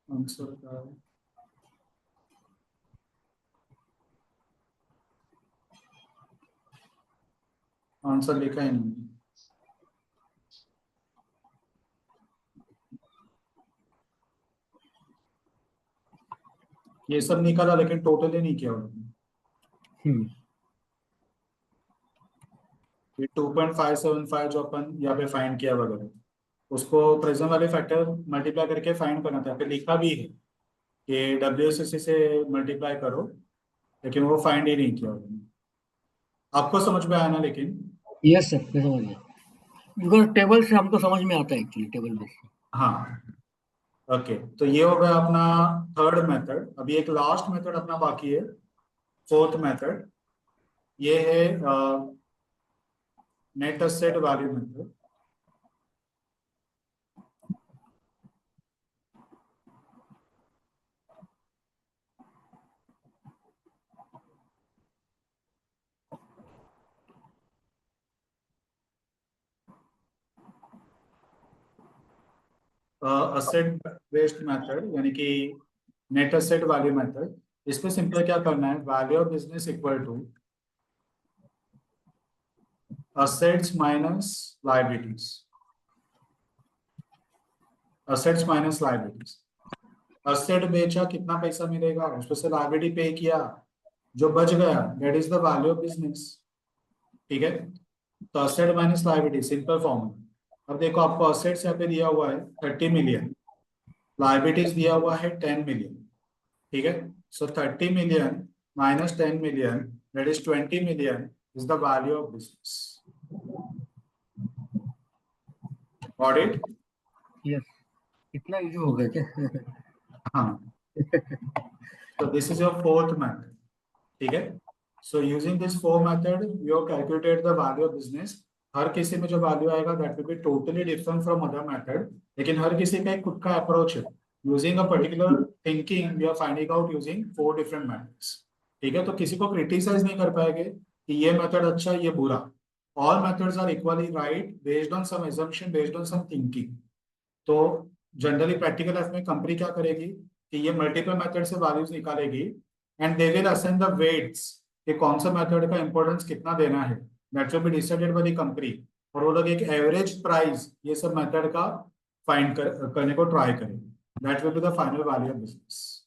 Answer. Answer लिखा ही नहीं. ये सब निकाला लेकिन टोटल ही नहीं किया उन्होंने. ये 2.575 जो अपन यहाँ पे फाइंड किया वगैरह, उसको प्रेजेंट वाले फैक्टर मल्टीप्लाई करके फाइंड करना था. फिर लिखा भी है कि WSCC से मल्टीप्लाई करो, लेकिन वो फाइंड ही नहीं किया उन्होंने. आपको समझ में आया ना? लेकिन यस सर, मैं समझ गया. बिकॉज टेबल से हमको समझ में आता है एक्चुअली, टेबल बेस. हाँ. ओके, तो ये हो गया अपना थर्ड मेथड. अभी एक लास्ट मेथड अपना बाकी है, फोर्थ मेथड. ये है net asset value method. Asset based method यानी कि नेट असेट वैल्यू मेथड, इसमें सिंपल क्या करना है, value of business equal to assets minus liabilities, assets minus liabilities. Asset बेचा कितना पैसा मिलेगा, उसमें से लायबिलिटी पे किया, जो बच गया that is the value of business. ठीक है, तो asset minus liability simple formula. अब देखो आपको असेट्स यहाँ पे दिया हुआ है 30 मिलियन, लायबिलिटीज दिया हुआ है 10 मिलियन। ठीक है, सो 30 million minus 10 million that is 20 million is the value of business. Got it? Yes, इतना इजी हो गया क्या? हाँ, so this is your fourth method. ठीक है, so using this four method you have calculated the value of business। हर किसी में जो वैल्यू आएगा that will be totally different from other method, लेकिन हर किसी का एक खुद का अप्रोच है। Using a particular thinking we are finding out using 4 different methods. ठीक है, तो किसी को क्रिटिसाइज नहीं कर पाएंगे कि ये मेथड अच्छा ये बुरा। All methods are equally right based on some assumption, based on some thinking. तो जनरली प्रैक्टिकल लाइफ में कंपनी क्या करेगी कि ये मल्टीपल मेथड से वैल्यूज निकालेगी and they will assign the weights कि कौन सा मेथड का इंपॉर्टेंस कितना देना है, that will be decided by the company. और वो लोग एक एवरेज प्राइस ये सब मेथड का फाइंड करने को ट्राई करेंगे, that will be the final value of business.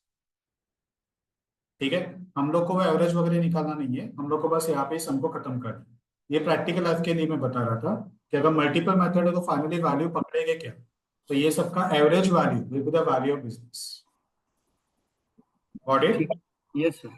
ठीक है, हम लोग को वो एवरेज वगैरह निकालना नहीं है, हम लोग को बस यहाँ पे सम को खत्म करना है। ये प्रैक्टिकल लाइफ के लिए मैं बता रहा था कि अगर मल्टीपल मेथड है तो फाइनली वैल्यू पकड़ेंगे क्या, तो ये सबका average value will be the value of business. Got it? Yes sir.